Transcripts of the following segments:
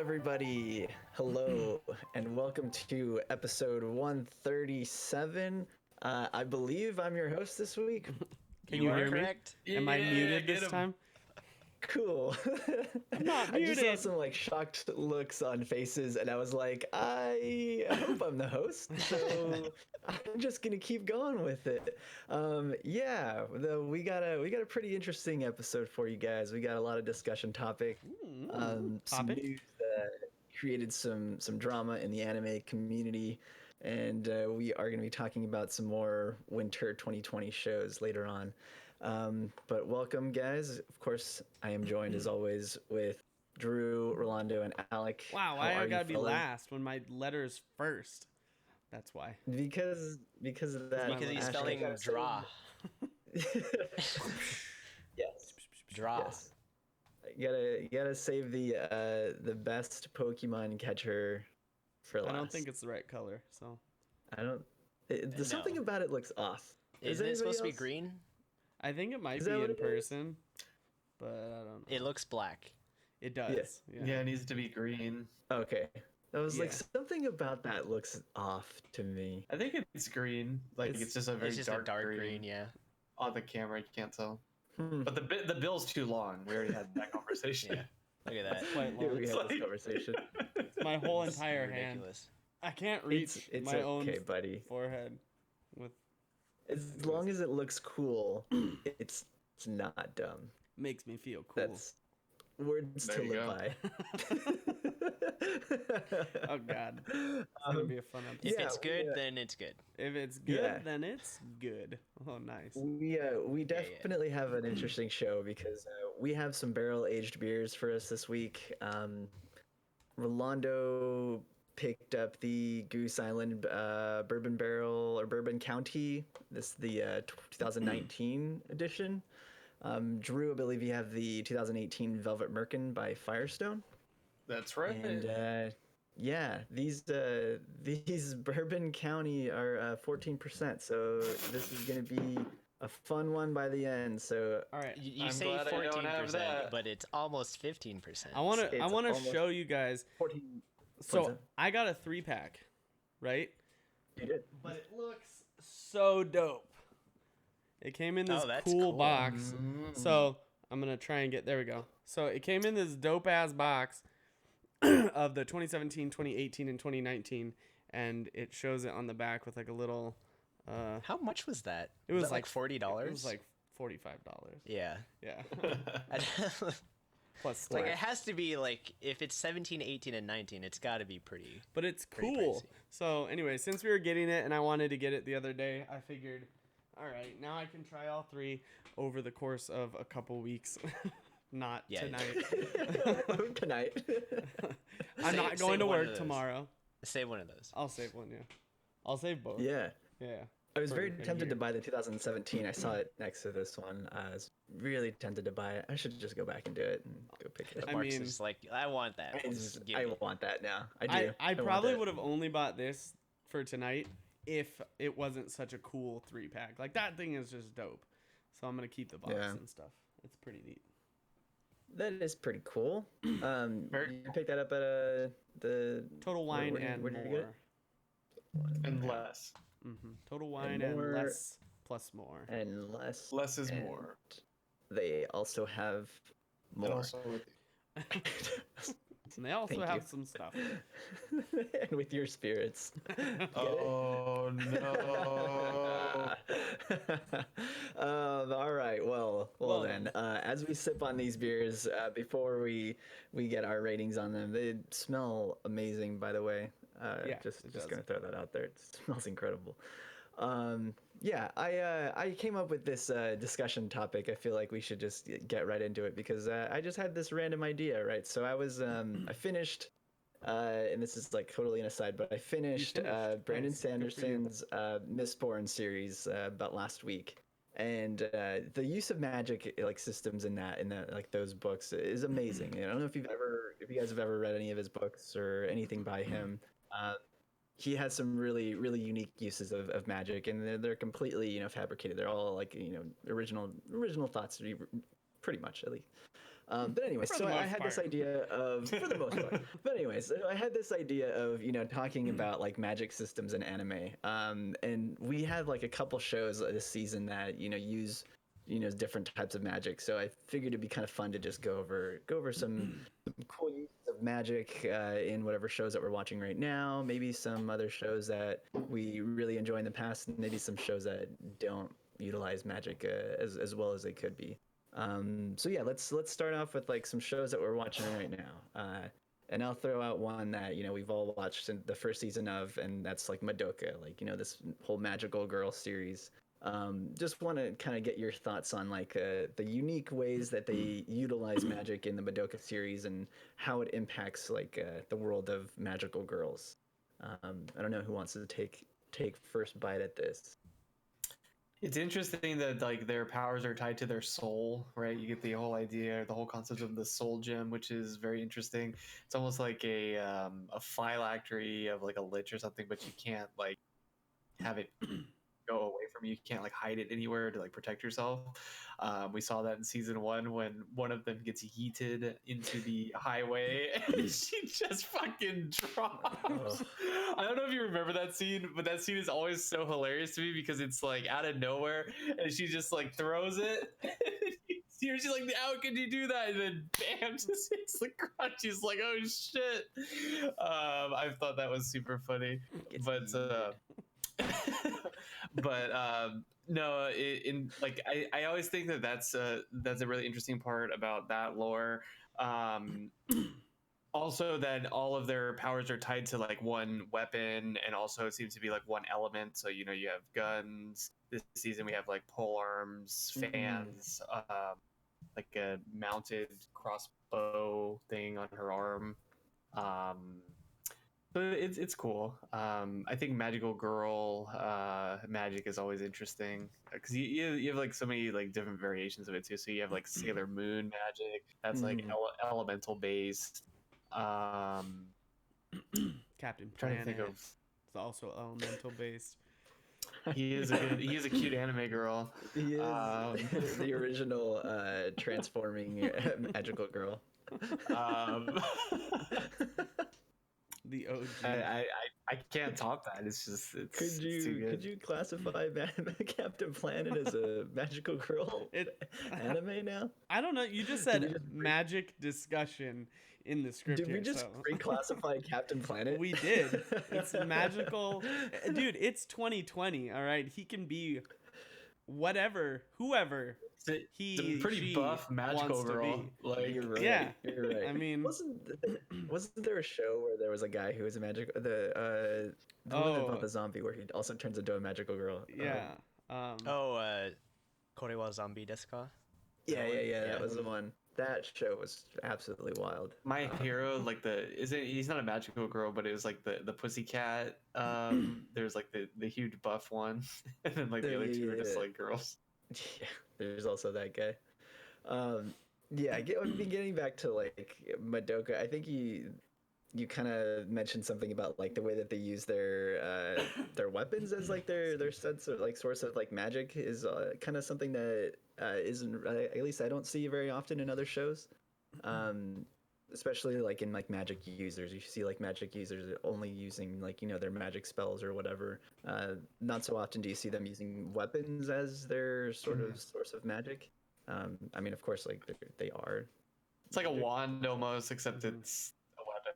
everybody. Hello, and welcome to episode 137. I believe I'm your host this week. Can you hear correct. me? Am I muted get this him. time? Cool. I'm not I just saw muted. some shocked looks on faces, and I was like, I hope I'm the host. So I'm just gonna keep going with it. We got a pretty interesting episode for you guys. We got a lot of discussion topic. Some topic? news that created some drama in the anime community, and we are going to be talking about some more winter 2020 shows later on. But welcome, guys. Of course, I am joined as always with Drew, Rolando, and Alec. Wow, How why are I you gotta be fellas? last when my letter's first? That's why. Because of that. my Because he's last spelling Ashley, draw. Yes. Draw. Yes. You gotta save the best Pokemon catcher for last. I don't think it's the right color, so. I don't. There's something No. about it looks off. Isn't it supposed to be else? green? I think it might Is be that what in it is? person, but I don't know. It looks black. It does. Yeah. Yeah, it needs to be green. Okay. I was like, Yeah. something about that looks off to me. I think it's green. It's just a very It's just dark, a dark green, yeah. On the camera, you can't tell. Hmm. But the bill's too long. We already had that conversation. Yeah. Look at that. Quite Yeah, long. we It's had this conversation. my whole entire hand. Ridiculous. I can't reach It's my okay, own buddy. forehead with. As long as it looks cool, it's not dumb. Makes me feel cool. That's words There to you live by. Oh God, it's gonna be a fun episode. If Yeah, it's good, yeah. then it's good. If it's good, Yeah. then it's good. Oh, nice. We definitely have an interesting show because we have some barrel aged beers for us this week. Rolando picked up the Goose Island Bourbon Barrel or Bourbon County. This is the 2019 edition. Drew, I believe you have the 2018 Velvet Merkin by Firestone. That's right. And yeah, these Bourbon County are 14%. So this is going to be a fun one by the end. So All right. You I'm say glad I don't have 14%, that. but it's almost 15%. I want to It's almost- show you guys. 14. So that? I got a 3-pack, right? You did. But it looks so dope. It came in this Oh, that's cool cool. box. So I'm gonna try and get. There we go. So it came in this dope ass box of the 2017, 2018, and 2019, and it shows it on the back with like a little. How much was that? It was that like $40. It was like $45. Yeah. Yeah. It's Plus like tax. it has to be like if it's 17, 18, and 19, it's got to be pretty. But it's Pretty cool. pricey. So anyway, since we were getting it and I wanted to get it the other day, I figured, all right, now I can try all three over the course of a couple weeks. Not Yeah. tonight. Tonight. I'm not Save going to one of work those. tomorrow. Save one of those. I'll save one, yeah. I'll save both. Yeah. Yeah. I was very For a tempted to year. buy the 2017. I saw it next to this one. I was really tempted to buy it. I should just go back and do it and go pick it up. I Mark's mean- just like, I want that. Just give I me. want that now. I do. I want probably that. would have only bought this for tonight if it wasn't such a cool 3-pack. Like, that thing is just dope. So I'm going to keep the box Yeah. and stuff. It's pretty neat. That is pretty cool. Very You picked that up at the Total Wine where did- and where did you get more. and less. Total Wine and, more. less plus more. and less. Less is and more. They also have more. And also, And they also Thank have you. some stuff. and with your spirits. oh no! All right. Well Well then. As we sip on these beers, before we get our ratings on them, they smell amazing. By the way, Yeah, just it does. gonna throw that out there. It smells incredible. Yeah, I came up with this discussion topic. I feel like we should just get right into it because I just had this random idea, right? So I was I finished. And this is like totally an aside, but I finished Brandon Nice. Good for you. Sanderson's Mistborn series about last week, and the use of magic like systems in that like those books is amazing. I don't know if you guys have ever read any of his books or anything by him. He has some really unique uses of magic, and they're completely fabricated. They're all like original thoughts, pretty much at least. But anyway, For so the I most had this part. idea of, for the most part. But anyways, so I had this idea of talking about like magic systems in anime. And we have like a couple shows this season that use different types of magic. So I figured it'd be kind of fun to just go over some cool uses of magic in whatever shows that we're watching right now. Maybe some other shows that we really enjoy in the past, and maybe some shows that don't utilize magic as well as they could be. So yeah, let's start off with like some shows that we're watching right now. And I'll throw out one that we've all watched in the first season of, and that's like Madoka, like this whole magical girl series. Just want to kind of get your thoughts on like the unique ways that they utilize magic in the Madoka series and how it impacts like the world of magical girls. I don't know who wants to take first bite at this. It's interesting that like their powers are tied to their soul, right? You get the whole idea, the whole concept of the soul gem, which is very interesting. It's almost like a phylactery of like a lich or something, but you can't like have it go away from you. You can't like hide it anywhere to like protect yourself. We saw that in season 1 when one of them gets yeeted into the highway and she just fucking drops. Oh. I don't know if you remember that scene, but that scene is always so hilarious to me because it's like out of nowhere and she just like throws it. She's like, how could you do that? And then bam, just hits the ground. She's like, oh shit. I thought that was super funny. Gets But yeeted. but no, I always think that that's a really interesting part about that lore. Also that all of their powers are tied to like one weapon, and also it seems to be like one element. So you have guns. This season we have like pole arms, fans, like a mounted crossbow thing on her arm. But it's cool. I think magical girl magic is always interesting because you have like so many like different variations of it too. So you have like Sailor Moon magic that's like elemental based. Captain Trying Planet to think of. is also elemental based. He is a cute anime girl. He is the original transforming magical girl. The OG. I can't top that. It's just it's too good. Could you classify Captain Planet as a magical girl anime now? I don't know. You just Did said we just magic discussion in the script. Did we here, just so. reclassify Captain Planet? We did. It's magical. Dude, it's 2020, all right? He can be whoever It's a pretty buff magical wants to girl. be. Like You're right. Yeah. You're right. I mean, wasn't there a show where there was a guy who was a magical the one about the zombie where he also turns into a magical girl? yeah. Kore wa Zombie desu ka? Yeah. That Yeah. was the one. That show was absolutely wild. My hero, like he's not a magical girl, but it was like the pussycat. There's like the huge buff one, and then like the other two are just like girls. Yeah, there's also that guy. Getting back to like Madoka, I think you kind of mentioned something about like the way that they use their weapons as like their sense of like source of like magic is kind of something that isn't at least I don't see very often in other shows. Especially like in like magic users, you see like magic users only using like their magic spells or whatever. Not so often do you see them using weapons as their sort of source of magic. I mean, of course, like they are. It's like a wand almost, except it's a weapon.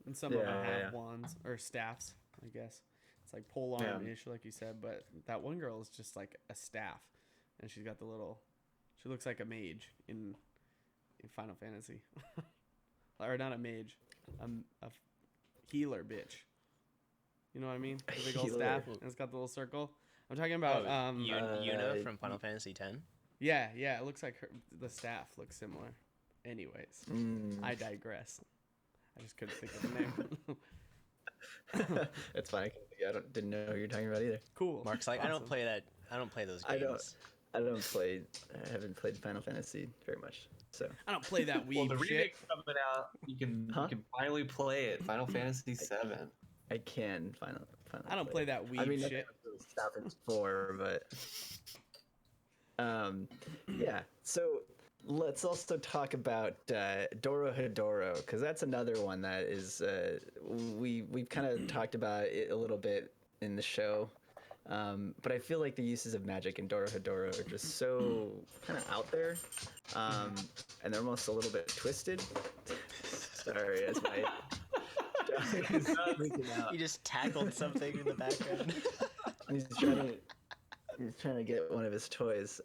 And some of them Yeah. have wands or staffs, I guess. It's like pole arm-ish, like you said, but that one girl is just like a staff. And she's got she looks like a mage in Final Fantasy. Or not a mage, a healer bitch. You know what I mean? The big old Healer. staff, and it's got the little circle. I'm talking about Yuna from Final Fantasy X? yeah, it looks like the staff looks similar. Anyways, I digress. I just couldn't think of the name. It's fine. Didn't know who you're talking about either. Cool. Mark's like, I don't Awesome. play that. I don't play those I games. I haven't played Final Fantasy very much. So I don't play that weeb Well, the shit. remake coming out, you can finally play it. Final Fantasy VII. I can finally. I don't play that weeb I mean, shit. Stop it 4, but yeah. So let's also talk about Dorohedoro, because that's another one that is we've kind of talked about it a little bit in the show, but I feel like the uses of magic in Dorohedoro are just so kind of out there, and they're almost a little bit twisted. Sorry, as my dog is freaking out. You just tackled something in the background. He's trying to get one of his toys,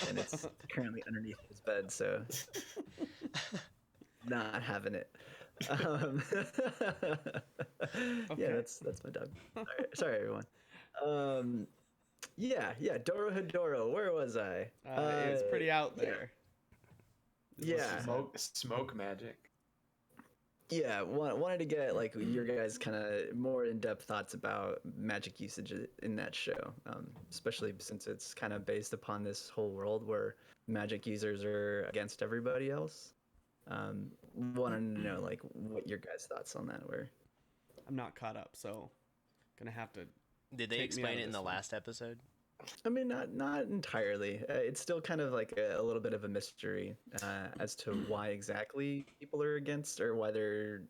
and it's currently underneath his bed, so not having it. Yeah, that's my dog. Sorry everyone. Yeah, Dorohedoro. Where was I? It's pretty out there. Yeah. Smoke magic. Yeah, wanted to get like your guys' kind of more in-depth thoughts about magic usage in that show, especially since it's kind of based upon this whole world where magic users are against everybody else. Wanted to know like what your guys' thoughts on that were. I'm not caught up, so gonna have to. Did they Take me out explain of it in this the one. last episode? I mean, not entirely. It's still kind of like a little bit of a mystery as to why exactly people are against or why they're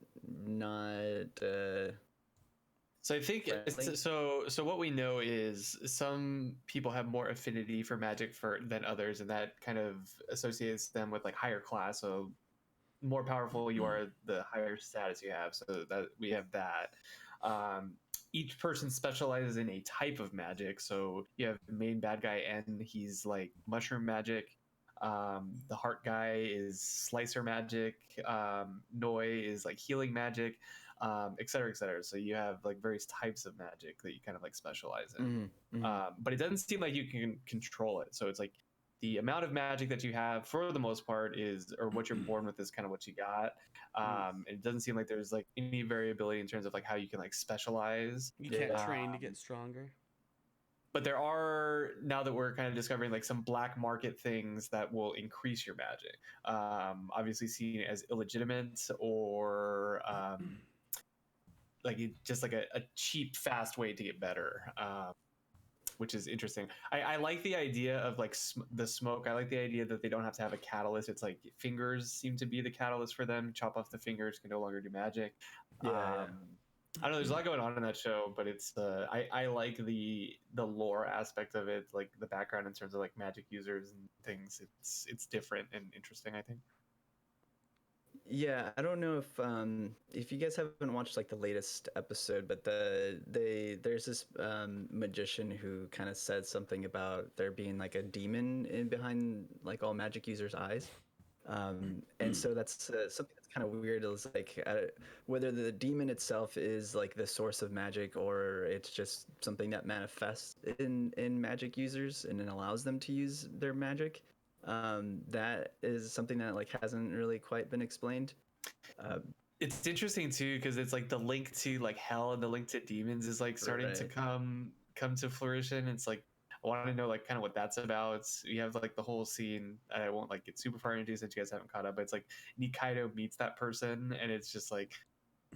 not. So I think Friendly. so what we know is some people have more affinity for magic than others, and that kind of associates them with like higher class. So more powerful you are, the higher status you have. So that we have that. Each person specializes in a type of magic. So you have the main bad guy, and he's like mushroom magic. The heart guy is slicer magic. Noi is like healing magic, et cetera, et cetera. So you have like various types of magic that you kind of like specialize in. But it doesn't seem like you can control it. So it's like the amount of magic that you have for the most part is, or what you're born with is kind of what you got. It doesn't seem like there's like any variability in terms of like how you can like specialize. You can't Yeah. train to get stronger. But there are, now that we're kind of discovering like some black market things that will increase your magic, obviously seen as illegitimate or like just like a cheap fast way to get better, which is interesting. I like the idea of like the smoke. I like the idea that they don't have to have a catalyst. It's like fingers seem to be the catalyst for them. Chop off the fingers, can no longer do magic. Yeah. I don't know. There's a lot going on in that show, but it's I like the lore aspect of it, like the background in terms of like magic users and things. It's different and interesting, I think. Yeah, I don't know if you guys haven't watched like the latest episode, but there's this magician who kind of said something about there being like a demon in behind like all magic users' eyes, and so that's something that's kind of weird. Is like whether the demon itself is like the source of magic or it's just something that manifests in magic users and then allows them to use their magic. That is something that like hasn't really quite been explained. It's interesting too because it's like the link to like hell and the link to demons is like starting to Right. come to fruition. It's like I want to know like kind of what that's about. You have like the whole scene. I won't like get super far into since you guys haven't caught up, but it's like Nikaido meets that person, and it's just like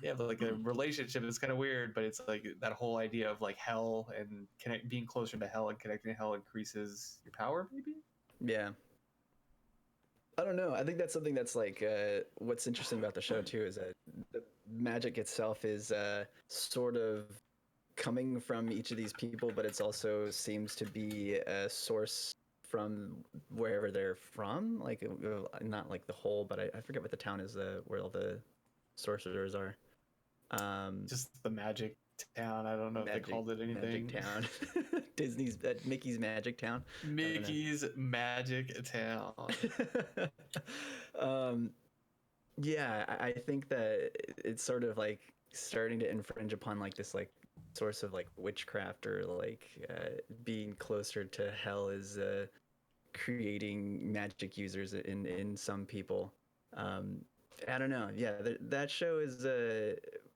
yeah, like a relationship is kind of weird, but it's like that whole idea of like hell and being closer to hell and connecting to hell increases your power, maybe. Yeah. I don't know. I think that's something that's like what's interesting about the show too is that the magic itself is sort of coming from each of these people, but it's also seems to be a source from wherever they're from. Like not like the whole, but I forget what the town is where all the sorcerers are. Just the magic town. I don't know if they called it anything. Magic Town. Disney's Mickey's Magic Town. Mickey's Magic Town. Yeah, I think that it's sort of like starting to infringe upon like this like source of like witchcraft or like being closer to hell is creating magic users in some people. I don't know. Yeah, that show is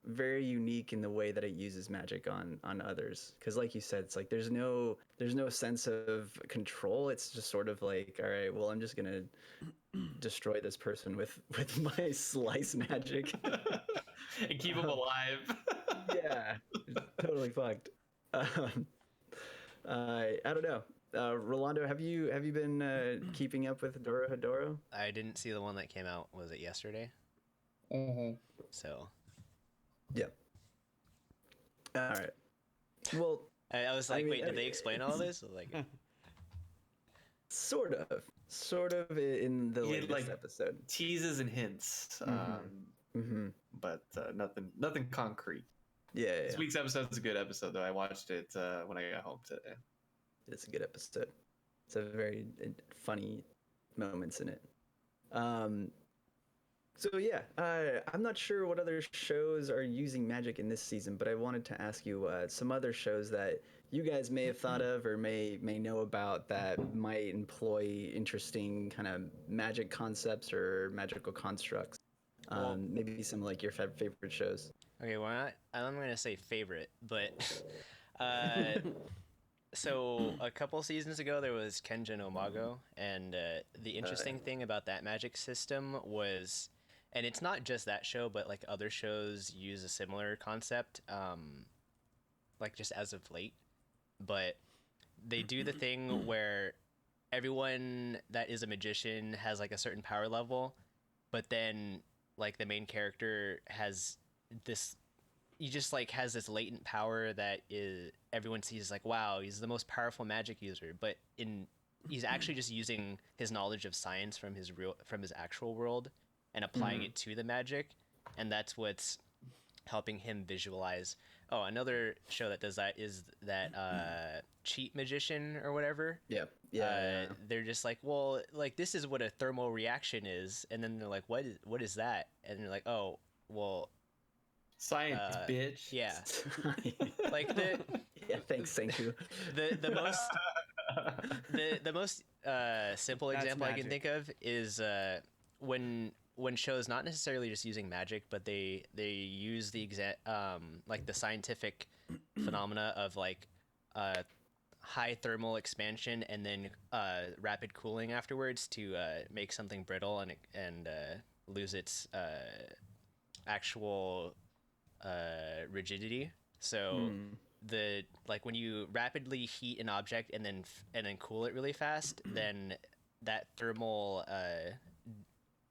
very unique in the way that it uses magic on others. Because, like you said, it's like there's no sense of control. It's just sort of like, all right, well, I'm just gonna destroy this person with my slice magic. And keep them alive. Yeah, totally fucked. I don't know. Rolando, have you been keeping up with Dorohedoro? I didn't see the one that came out. Was it yesterday? Mm-hmm. So Yeah. All right. Well, I was I like, mean, wait, did they explain all this? Like, sort of in the He had, latest like, episode. Teases and hints, Mm-hmm. but nothing concrete. Yeah, This yeah, week's episode is a good episode, though. I watched it when I got home today. it's a good episode. It's a very funny moments in it. Um, so yeah, I'm not sure what other shows are using magic in this season, but I wanted to ask you some other shows that you guys may have thought of or may know about that might employ interesting kind of magic concepts or magical constructs. Well- Maybe some like your favorite shows. okay, well, I'm gonna say favorite, but uh, so a couple seasons ago there was Kenja no Mago, and the interesting thing about that magic system was, and it's not just that show, but like other shows use a similar concept, like just as of late, but they do the thing where everyone that is a magician has like a certain power level, but then like the main character has this, he just like has this latent power that is everyone sees like, wow, he's the most powerful magic user, but he's actually just using his knowledge of science from his actual world and applying it to the magic, and that's what's helping him visualize. Oh, another show that does that is that Cheat Magician or whatever. Yeah, yeah. They're just like, well, like this is what a thermal reaction is, and then they're like, what is that? And they're like, oh, well, Science, bitch. yeah, like Yeah, thank you. the most the most simple That's example I can magic. think of is when shows not necessarily just using magic, but they use the like the scientific phenomena of like high thermal expansion and then rapid cooling afterwards to make something brittle and lose its actual rigidity. So the like when you rapidly heat an object and then cool it really fast, then that thermal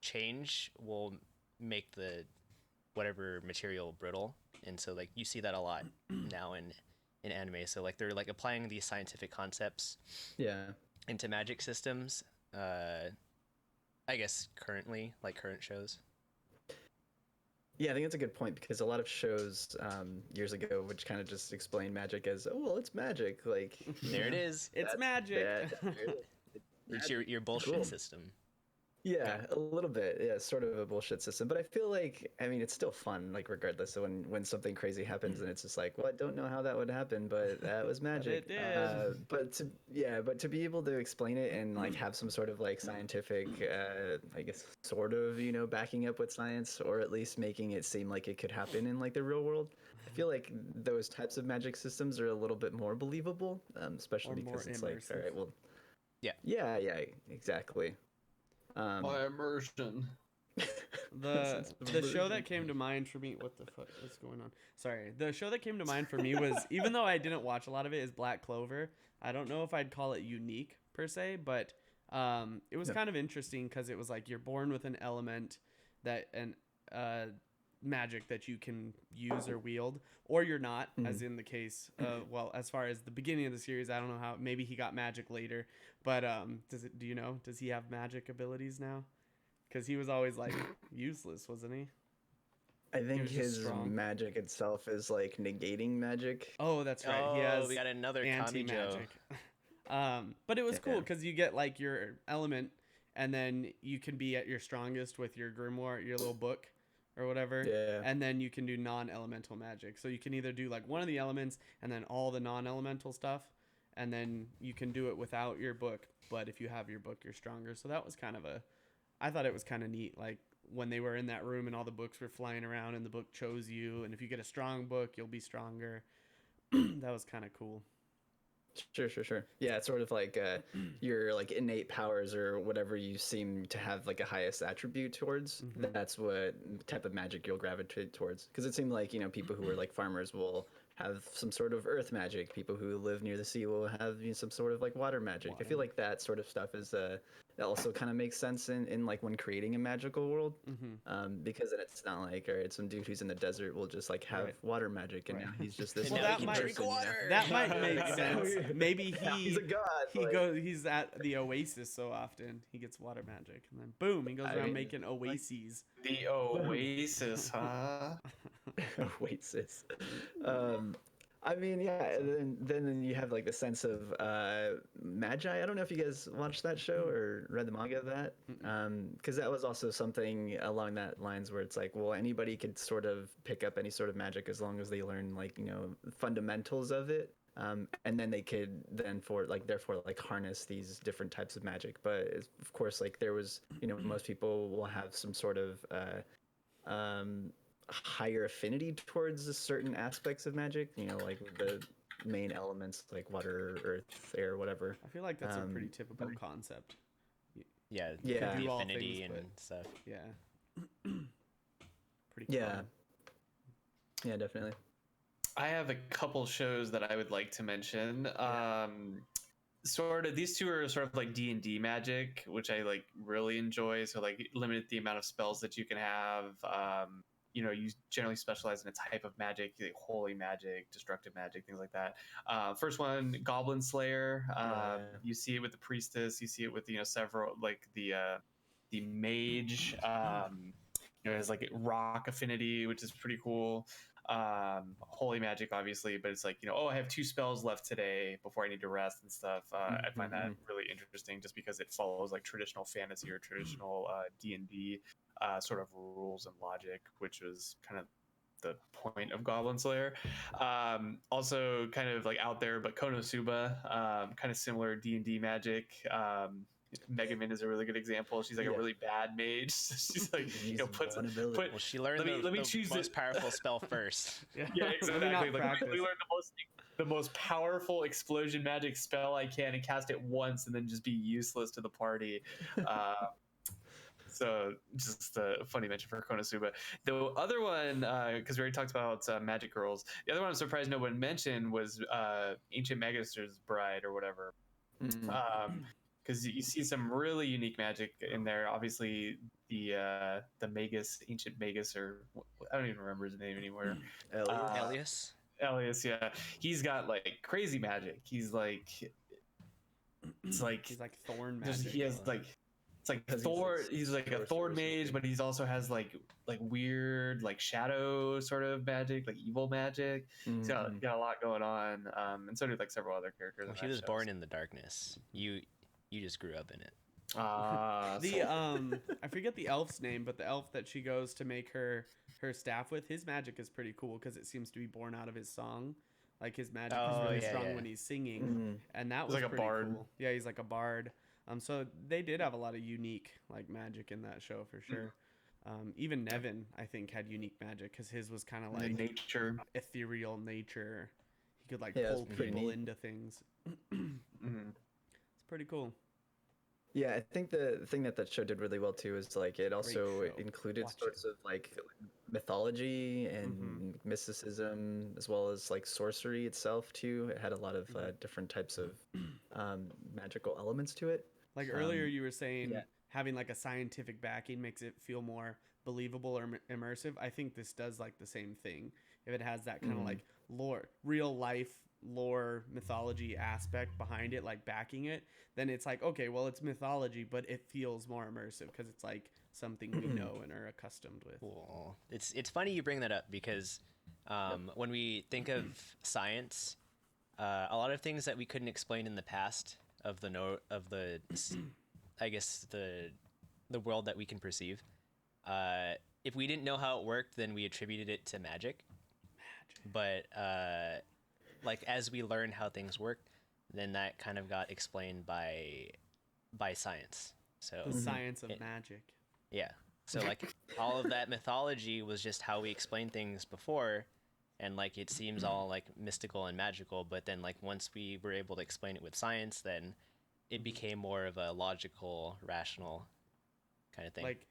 change will make the whatever material brittle, and so like you see that a lot now in anime. So like they're like applying these scientific concepts Yeah. into magic systems. I guess currently, like current shows. Yeah, I think that's a good point because a lot of shows years ago, which kind of just explain magic as, oh, well, it's magic. Like, There it is. It's magic. It's your bullshit Cool. system. Yeah, a little bit. Yeah, sort of a bullshit system. But I feel like, I mean, it's still fun, like, regardless of when something crazy happens and it's just like, well, I don't know how that would happen, but that was magic. it did. But to be able to explain it and, like, have some sort of, like, scientific, I guess, sort of, backing up with science, or at least making it seem like it could happen in, like, the real world, I feel like those types of magic systems are a little bit more believable, especially Or because more it's like, all immersive. right, well, Yeah. yeah, exactly. My immersion. The show that came to mind for me, what the fuck is going on? Sorry, the show that came to mind for me was, even though I didn't watch a lot of it, is Black Clover. I don't know if I'd call it unique per se, but it was kind of interesting because it was like you're born with an element that magic that you can use or wield, or you're not, as in the case of, well, as far as the beginning of the series, I don't know how, maybe he got magic later, but do you know, does he have magic abilities now? Because he was always like useless, wasn't he? I think was just his strong. magic itself is like negating magic. Oh, that's right. Oh, He has we got another Kami Joe. anti-magic. But it was cool Yeah. because you get like your element, and then you can be at your strongest with your grimoire, your little book, or whatever. Yeah. And then you can do non-elemental magic. So you can either do like one of the elements and then all the non-elemental stuff, and then you can do it without your book. But if you have your book, you're stronger. So that was kind of I thought it was kind of neat. Like when they were in that room and all the books were flying around and the book chose you. And if you get a strong book, you'll be stronger. That was kind of cool. Sure. Yeah, it's sort of like your like innate powers or whatever you seem to have like a highest attribute towards. That's what type of magic you'll gravitate towards. Because it seemed like people who are like farmers will have some sort of earth magic. People who live near the sea will have some sort of like water magic. I feel like that sort of stuff is that also kind of makes sense in like when creating a magical world, because then it's not like, all right, some dude who's in the desert will just like have water magic, and now he's just this. And Well, now that he can might- drink water. That might make sense. Maybe He's a god. like- he's at the oasis so often he gets water magic, and then boom, he goes I around mean, making oases. The Oasis, huh? Wait, sis. I mean, yeah. And then you have like the sense of Magi. I don't know if you guys watched that show or read the manga of that, because that was also something along that lines where it's like, well, anybody could sort of pick up any sort of magic as long as they learn like fundamentals of it. And then they could therefore harness these different types of magic. But of course, like there was, most people will have some sort of higher affinity towards certain aspects of magic, like the main elements like water, earth, air, whatever. I feel like that's a pretty typical concept. Yeah, Yeah. the Do all affinity things, and stuff. Yeah. Pretty cool. Yeah, definitely. I have a couple shows that I would like to mention. Sort of, these two are sort of like D&D magic, which I like really enjoy. So like limited the amount of spells that you can have. You generally specialize in a type of magic, like holy magic, destructive magic, things like that. First one, Goblin Slayer. You see it with the priestess. You see it with several, like the mage. It has like rock affinity, which is pretty cool. Holy magic, obviously, but it's like, I have 2 spells left today before I need to rest and stuff. I find that really interesting, just because it follows like traditional fantasy or traditional D&D sort of rules and logic, which was kind of the point of Goblin Slayer. Also kind of like out there, but Konosuba, kind of similar D&D magic. Megamin is a really good example. She's like a really bad mage. She's like, puts one ability. Well, she learned let me the choose most powerful spell first. yeah, Let exactly. me not Like, let practice. me learn the most powerful explosion magic spell I can and cast it once, and then just be useless to the party. So just a funny mention for Konosuba. The other one, because we already talked about Magic Girls, the other one I'm surprised no one mentioned was Ancient Magister's Bride or whatever. Because you see some really unique magic in there. Obviously, the Magus, Ancient Magus, or I don't even remember his name anymore. Elias. Elias, yeah, he's got like crazy magic. He's like, it's like He's like thorn magic. he has like, it's like 'Cause Thor. he's He's like a Thor mage, but he's also has like weird like shadow sort of magic, like evil magic. He's got a lot going on, and so do like several other characters. Well, he was born in the darkness. You just grew up in it. I forget the elf's name, but the elf that she goes to make her staff with, his magic is pretty cool because it seems to be born out of his song. Like his magic is really strong when he's singing, and that was like a pretty bard. cool. Yeah, he's like a bard. So they did have a lot of unique like magic in that show for sure. Even Nevin, I think, had unique magic because his was kind of like nature. ethereal nature. He could like Yeah, pull it's pretty people neat. into things. It's pretty cool. Yeah, I think the thing that show did really well too is like it also show. included Watch sorts of like mythology and mysticism, as well as like sorcery itself too. It had a lot of different types of magical elements to it. Like earlier, you were saying yeah. having like a scientific backing makes it feel more believable or immersive. I think this does like the same thing. If it has that kind of like lore, real life lore, mythology aspect behind it, like backing it, then it's like, okay, well, it's mythology, but it feels more immersive because it's like something we know and are accustomed with. Cool. It's funny you bring that up because when we think of science, a lot of things that we couldn't explain in the past of the I guess the world that we can perceive, if we didn't know how it worked, then we attributed it to magic. But like as we learn how things work, then that kind of got explained by science. So The science of magic. yeah. So like all of that mythology was just how we explained things before, and like it seems all like mystical and magical, but then like once we were able to explain it with science, then it became more of a logical, rational kind of thing. Like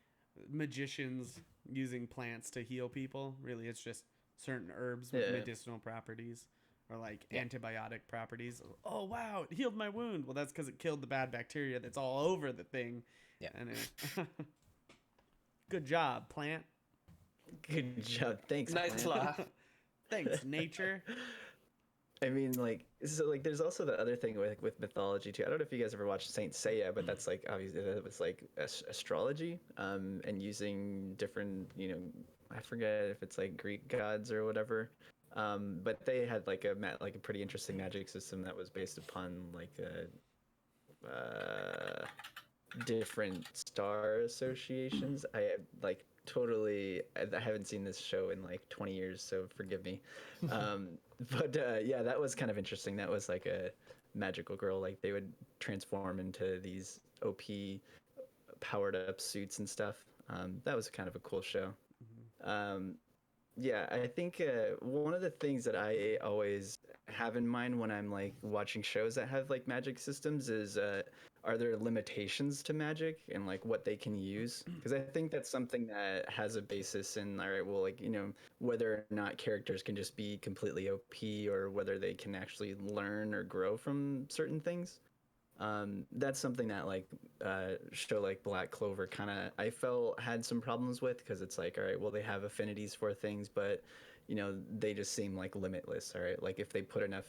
magicians using plants to heal people. Really, it's just certain herbs with Yeah. medicinal properties or like antibiotic properties. Oh wow, it healed my wound. Well, that's because it killed the bad bacteria that's all over the thing. Yeah. And good job, plant. Good job. Thanks. Nice man. laugh. Thanks, nature. I mean, like, so like, there's also the other thing with mythology too. I don't know if you guys ever watched Saint Seiya, but that's like obviously that was like astrology, and using different, I forget if it's like Greek gods or whatever. But they had like a pretty interesting magic system that was based upon like different star associations. I like totally. I haven't seen this show in like 20 years, so forgive me. But yeah, that was kind of interesting. That was like a magical girl. Like they would transform into these OP powered up suits and stuff. That was kind of a cool show. Yeah, I think one of the things that I always have in mind when I'm like watching shows that have like magic systems is are there limitations to magic and like what they can use? Because I think that's something that has a basis in, all right, well, like, whether or not characters can just be completely OP or whether they can actually learn or grow from certain things. That's something that like show like Black Clover kind of I felt had some problems with, because it's like, all right, well, they have affinities for things, but they just seem like limitless. All right, like if they put enough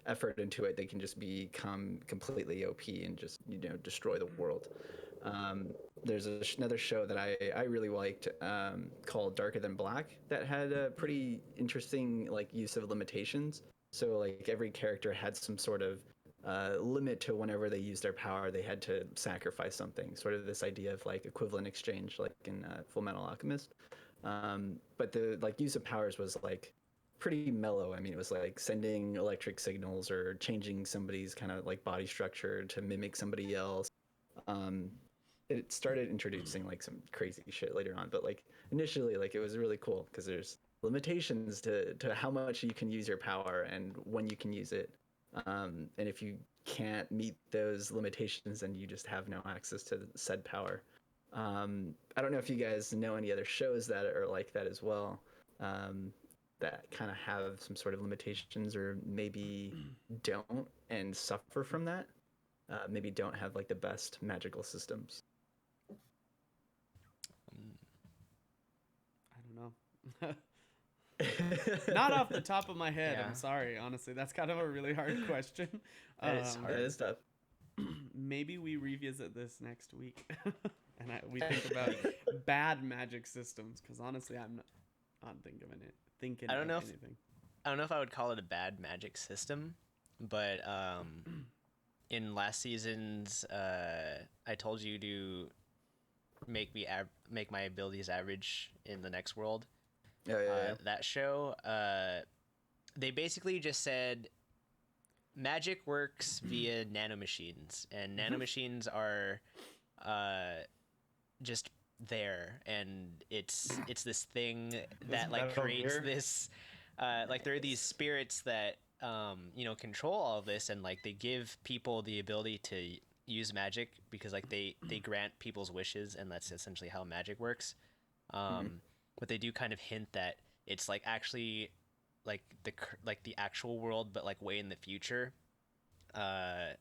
effort into it, they can just become completely OP and just destroy the world. There's another show that I really liked, called Darker Than Black, that had a pretty interesting like use of limitations. So like every character had some sort of limit to whenever they used their power, they had to sacrifice something. Sort of this idea of like equivalent exchange, like in Full Metal Alchemist. But the like use of powers was like pretty mellow. I mean, it was like sending electric signals or changing somebody's kind of like body structure to mimic somebody else. It started introducing like some crazy shit later on, but like initially, like it was really cool because there's limitations to how much you can use your power and when you can use it. And if you can't meet those limitations, then you just have no access to said power. I don't know if you guys know any other shows that are like that as well, that kind of have some sort of limitations or maybe don't and suffer from that. Maybe don't have like the best magical systems. I don't know. Not off the top of my head. Yeah. I'm sorry. Honestly, that's kind of a really hard question. That is That hard. is tough. Maybe we revisit this next week, and we think about bad magic systems. Because honestly, I'm not thinking of it. I don't know if- anything. I don't know if I would call it a bad magic system, but in last season's, I told you to make my abilities average in the next world. Oh yeah. That show, they basically just said magic works via nanomachines, and nanomachines are just there, and it's this thing that like Metal creates Gear? this like there are these spirits that control all of this, and like they give people the ability to use magic because like they grant people's wishes, and that's essentially how magic works. But they do kind of hint that it's like actually like the actual world, but like way in the future,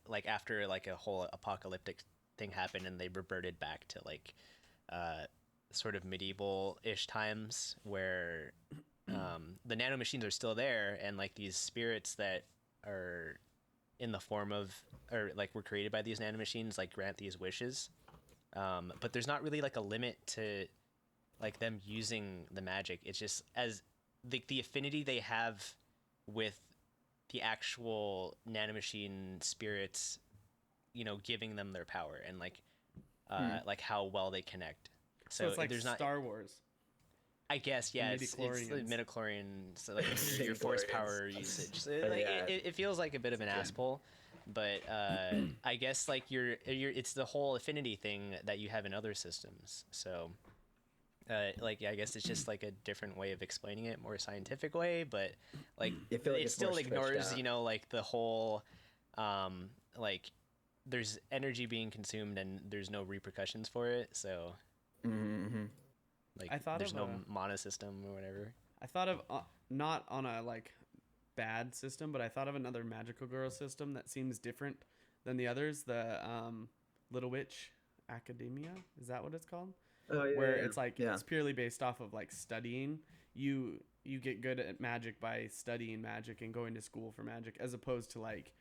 like after like a whole apocalyptic thing happened and they reverted back to like sort of medieval-ish times where the nanomachines are still there, and like these spirits that are in the form of, or like were created by these nanomachines, like grant these wishes, but there's not really like a limit to like them using the magic. It's just as the affinity they have with the actual nanomachine spirits, giving them their power, and like like how well they connect. So it's like there's not, Star Wars. I guess, yeah, it's the midichlorians. midichlorian, so like your force power usage. So, like, Yeah. it feels like a bit of an ass pull, but I guess like it's the whole affinity thing that you have in other systems. So like I guess it's just like a different way of explaining it, more scientific way, but like I feel like it it's still more stretched ignores out. like the whole like there's energy being consumed and there's no repercussions for it, so Mm-hmm. like I thought there's of no mana system or whatever. I thought of not on a like bad system, but I thought of another magical girl system that seems different than the others. The Little Witch Academia, is that what it's called? Oh yeah. Where yeah. it's like yeah. it's purely based off of like studying. You get good at magic by studying magic and going to school for magic, as opposed to like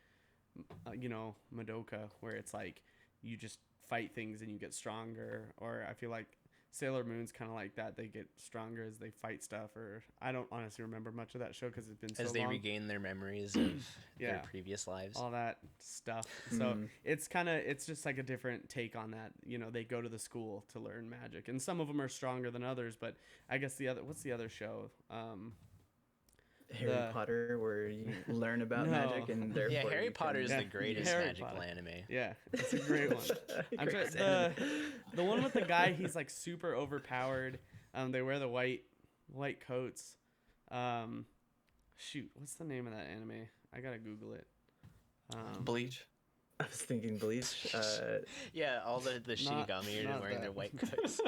Madoka, where it's like you just fight things and you get stronger. Or I feel like Sailor Moon's kind of like that. They get stronger as they fight stuff. Or I don't honestly remember much of that show because it's been so As they long. regain their memories of Yeah. their previous lives. All that stuff. So it's just like a different take on that. They go to the school to learn magic, and some of them are stronger than others. But I guess what's the other show? Harry Potter, where you learn about No. magic and therefore Yeah, Harry you Potter is Yeah, the greatest Harry magical Potter. anime. Yeah, it's a great one. I'm trying Greatest anime. the one with the guy. He's like super overpowered. They wear the white coats. Shoot, what's the name of that anime? I gotta Google it. Bleach. I was thinking Bleach. Yeah, all the Not- Shinigami are not wearing their that. white coats.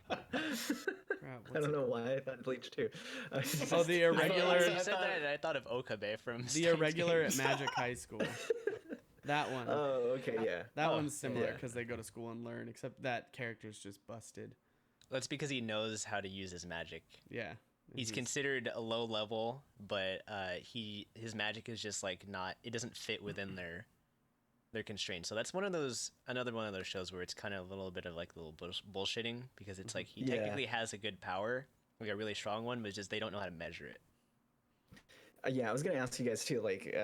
Crap, I what's don't it- know why I thought Bleach too. Oh, the irregular. You said that, and I thought of Okabe from. The Steins irregular at Gate. Magic High School. That one. Oh, okay, yeah. That Oh, one's similar yeah. because they go to school and learn, except that character's just busted. That's because he knows how to use his magic. Yeah. He's considered a low level, but his magic is just like not. It doesn't fit within their constraints. So that's another one of those shows where it's kind of a little bit of like a little bullshitting, because it's like he Yeah. technically has a good power, like a really strong one, but it's just they don't know how to measure it. Yeah, I was gonna ask you guys too. Like,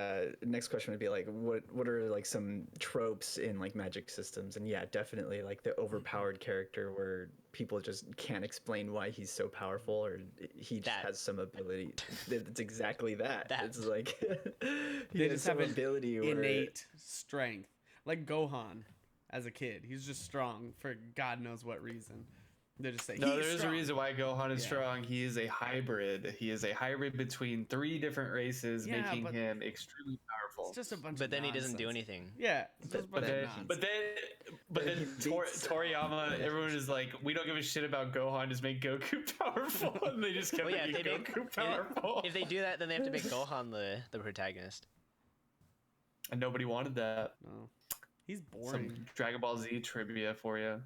next question would be like, what are like some tropes in like magic systems? And yeah, definitely like the overpowered character where people just can't explain why he's so powerful, or he just That. has some ability. It's exactly that. That. It's like he They has just have some an ability where innate strength, like Gohan as a kid. He's just strong for God knows what reason. They just say No, he's there is a strong. reason why Gohan is Yeah. strong. He is a hybrid. He is a hybrid between 3 different races, Yeah, making but him extremely powerful. It's just a bunch of But then he doesn't do nonsense. anything. Yeah, it's just a bunch then- of nonsense. But then he Tor- beats- Toriyama, everyone is like, we don't give a shit about Gohan. Just make Goku powerful, and they just kept Well, yeah, if making they make- Goku powerful. If they do that, then they have to make Gohan the protagonist. And nobody wanted that. No, he's boring. Some Dragon Ball Z trivia for you.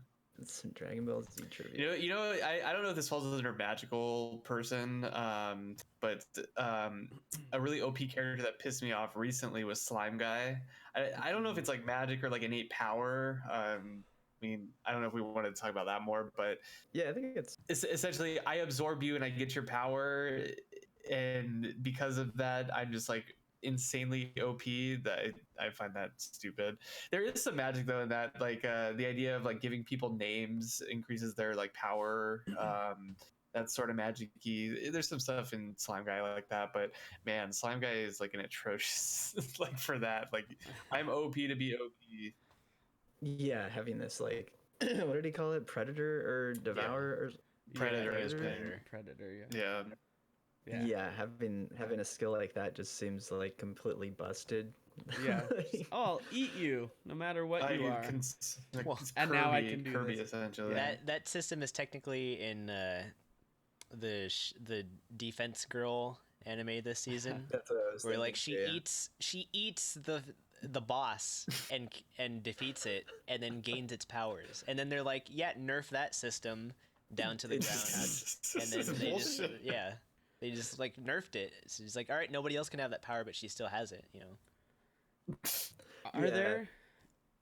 Some Dragon Ball Z trivia. I don't know if this falls under magical person, but a really OP character that pissed me off recently was Slime Guy. I don't know if it's like magic or like innate power. I mean, I don't know if we wanted to talk about that more, but Yeah, I think it's essentially I absorb you and I get your power, and because of that, I'm just like insanely OP. That I find that stupid. There is some magic though in that, like the idea of like giving people names increases their like power. That's sort of magic-y. There's some stuff in Slime Guy like that, but man, Slime Guy is like an atrocious like for that. Like I'm OP to be OP. yeah, having this like what did he call it? Predator or devourer or Predator yeah, is Predator. Yeah. Yeah. yeah, having a skill like that just seems like completely busted. Yeah. Oh, I'll eat you no matter what you are. Like, Well, it's and now I Kirby- can do Kirby this. essentially. That system is technically in the Defense Girl anime this season, That's what I was where thinking, like yeah. she eats the boss and defeats it, and then gains its powers, and then they're like, yeah, nerf that system down to the ground, and This then is they just bullshit. they just like nerfed it. So it's like, all right, nobody else can have that power, but she still has it, you know. Are Yeah.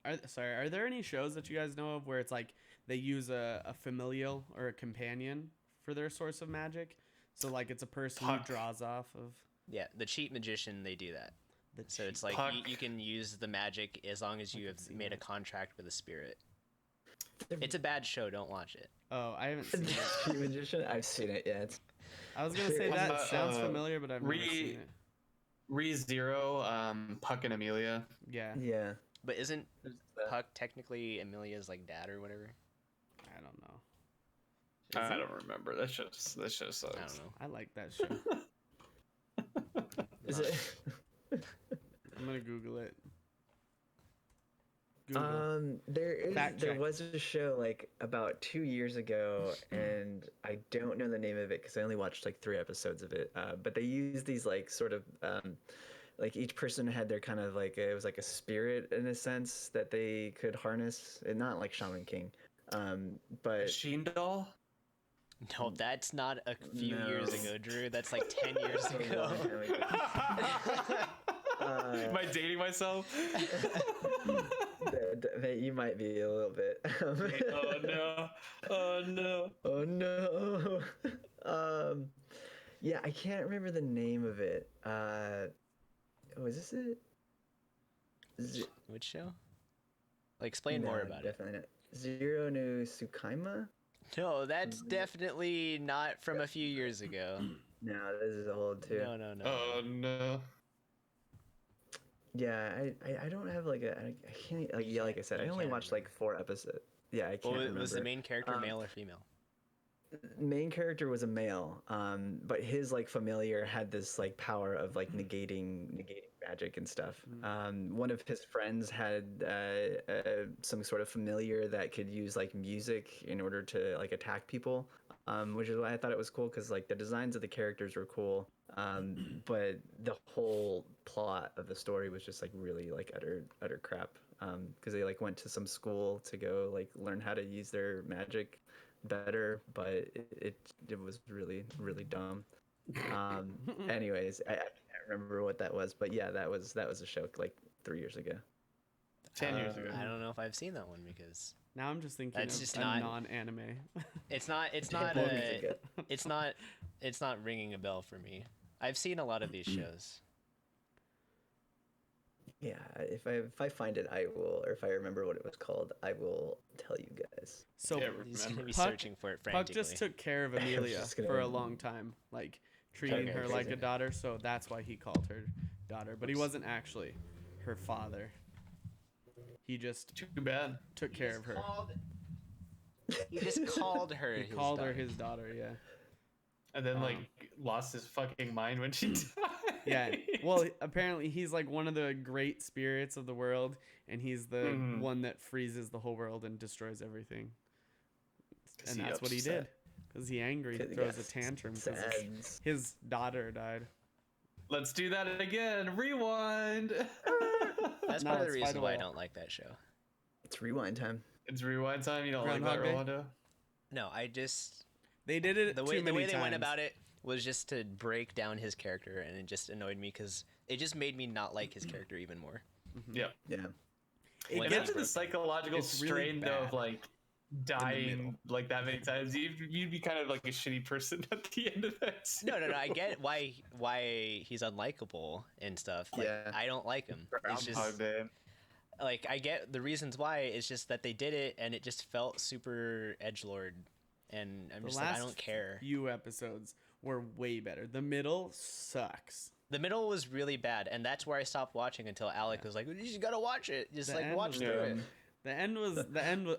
are there any shows that you guys know of where it's like they use a familial or a companion for their source of magic? So like it's a person Puck. who draws off of Yeah, the cheat magician, they do that. the So it's like Puck. you can use the magic as long as you have see made a that. contract with a spirit. It's a bad show. Don't watch it. Oh, I haven't seen it. Cheat Magician. I've seen it. Yeah, it's I was gonna say that sounds Uh, familiar, but I've never seen it. ReZero, Puck and Amelia. Yeah, yeah. But isn't there's that. Puck technically Amelia's like dad or whatever? I don't know. I don't remember. That show sucks. I don't know. I like that show. Is it? I'm gonna Google it. There Fact check. was a show like about 2 years ago, and I don't know the name of it because I only watched like 3 episodes of it. But they used these like sort of like each person had their kind of like it was like a spirit in a sense that they could harness, and not like Shaman King, but Sheen doll. No, that's not a few years No. ago, Drew. That's like 10 years a ago. long time ago. Am I dating myself? That you might be a little bit. Oh no! Oh no! Oh no. Yeah, I can't remember the name of it. Was this it? Which show? Like, explain more about it. Definitely not. Zero no Tsukaima? No, that's definitely not from a few years ago. No, this is old too. No. Oh no! Yeah, I don't have like I can't like yeah, like I said, I You only can't watched like 4 episodes. Yeah, I can't Well, remember. was the main character male or female? Main character was a male, but his like familiar had this like power of like negating magic and stuff. One of his friends had some sort of familiar that could use like music in order to like attack people, which is why I thought it was cool because like the designs of the characters were cool, but the whole plot of the story was just like really like utter crap. Because they like went to some school to go like learn how to use their magic better, but it was really dumb. Anyways, I can't remember what that was, but yeah, that was a show like 3 years ago. 10 years ago. I don't know if I've seen that one because Now I'm just thinking That's of just a not- non-anime. it's not Movies ago. it's not ringing a bell for me. I've seen a lot of these shows. Yeah, if I find it, I will, or if I remember what it was called, I will tell you guys. So Yeah, He's gonna be Puck- searching for it Puck frantically. just took care of was Amelia just gonna- for a long time, like treating Okay, her like a crazy. daughter. So that's why he called her daughter, but he wasn't actually her father. He just Too bad. took care of her. He just called her. He his called her daughter. his daughter. Yeah. And then like Um, lost his fucking mind when she died. Yeah. Well, apparently he's like one of the great spirits of the world, and he's the Mhm. one that freezes the whole world and destroys everything. 'Cause And he that's what he upset. did. Because he angry, Cause- throws yeah, a tantrum because Sad. his daughter died. Let's do that again. Rewind. That's No, part of the it's Fight reason why I Away. don't like that show. It's rewind time. It's rewind time. You don't like Groundhog that, Day? Rolando? No, I just They did it the too way many the way they went times. about it was just to break down his character, and it just annoyed me because it just made me not like his character even more. Yeah. Yeah. It When gets Imagine the psychological It's really strain though of bad like dying middle. like that many times. You'd be kind of like a shitty person at the end of that. No, I get why he's unlikable and stuff. Like, Yeah. I don't like him. It's Groundhog just Day. like I get the reasons why. It's just that they did it, and it just felt super edgelord, and I'm The just like I last don't care. few episodes were way better. The middle sucks. The middle was really bad, and that's where I stopped watching until Alec was like, "You just gotta watch it. Just The like end watch was through good. it." The end was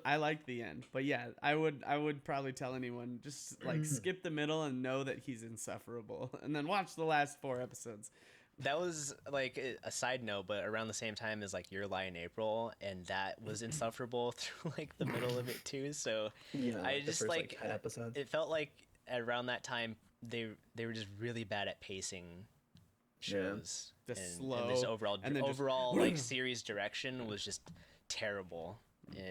I liked the end, but yeah, I would probably tell anyone just like skip the middle and know that he's insufferable, and then watch the last 4 episodes. That was like a side note, but around the same time as like Your Lie in April, and that was insufferable through like the middle of it too. So You know, I the just first, like 10 episodes. it felt like around that time they were just really bad at pacing shows. Just and this slow, overall and then just- like series direction was just terrible.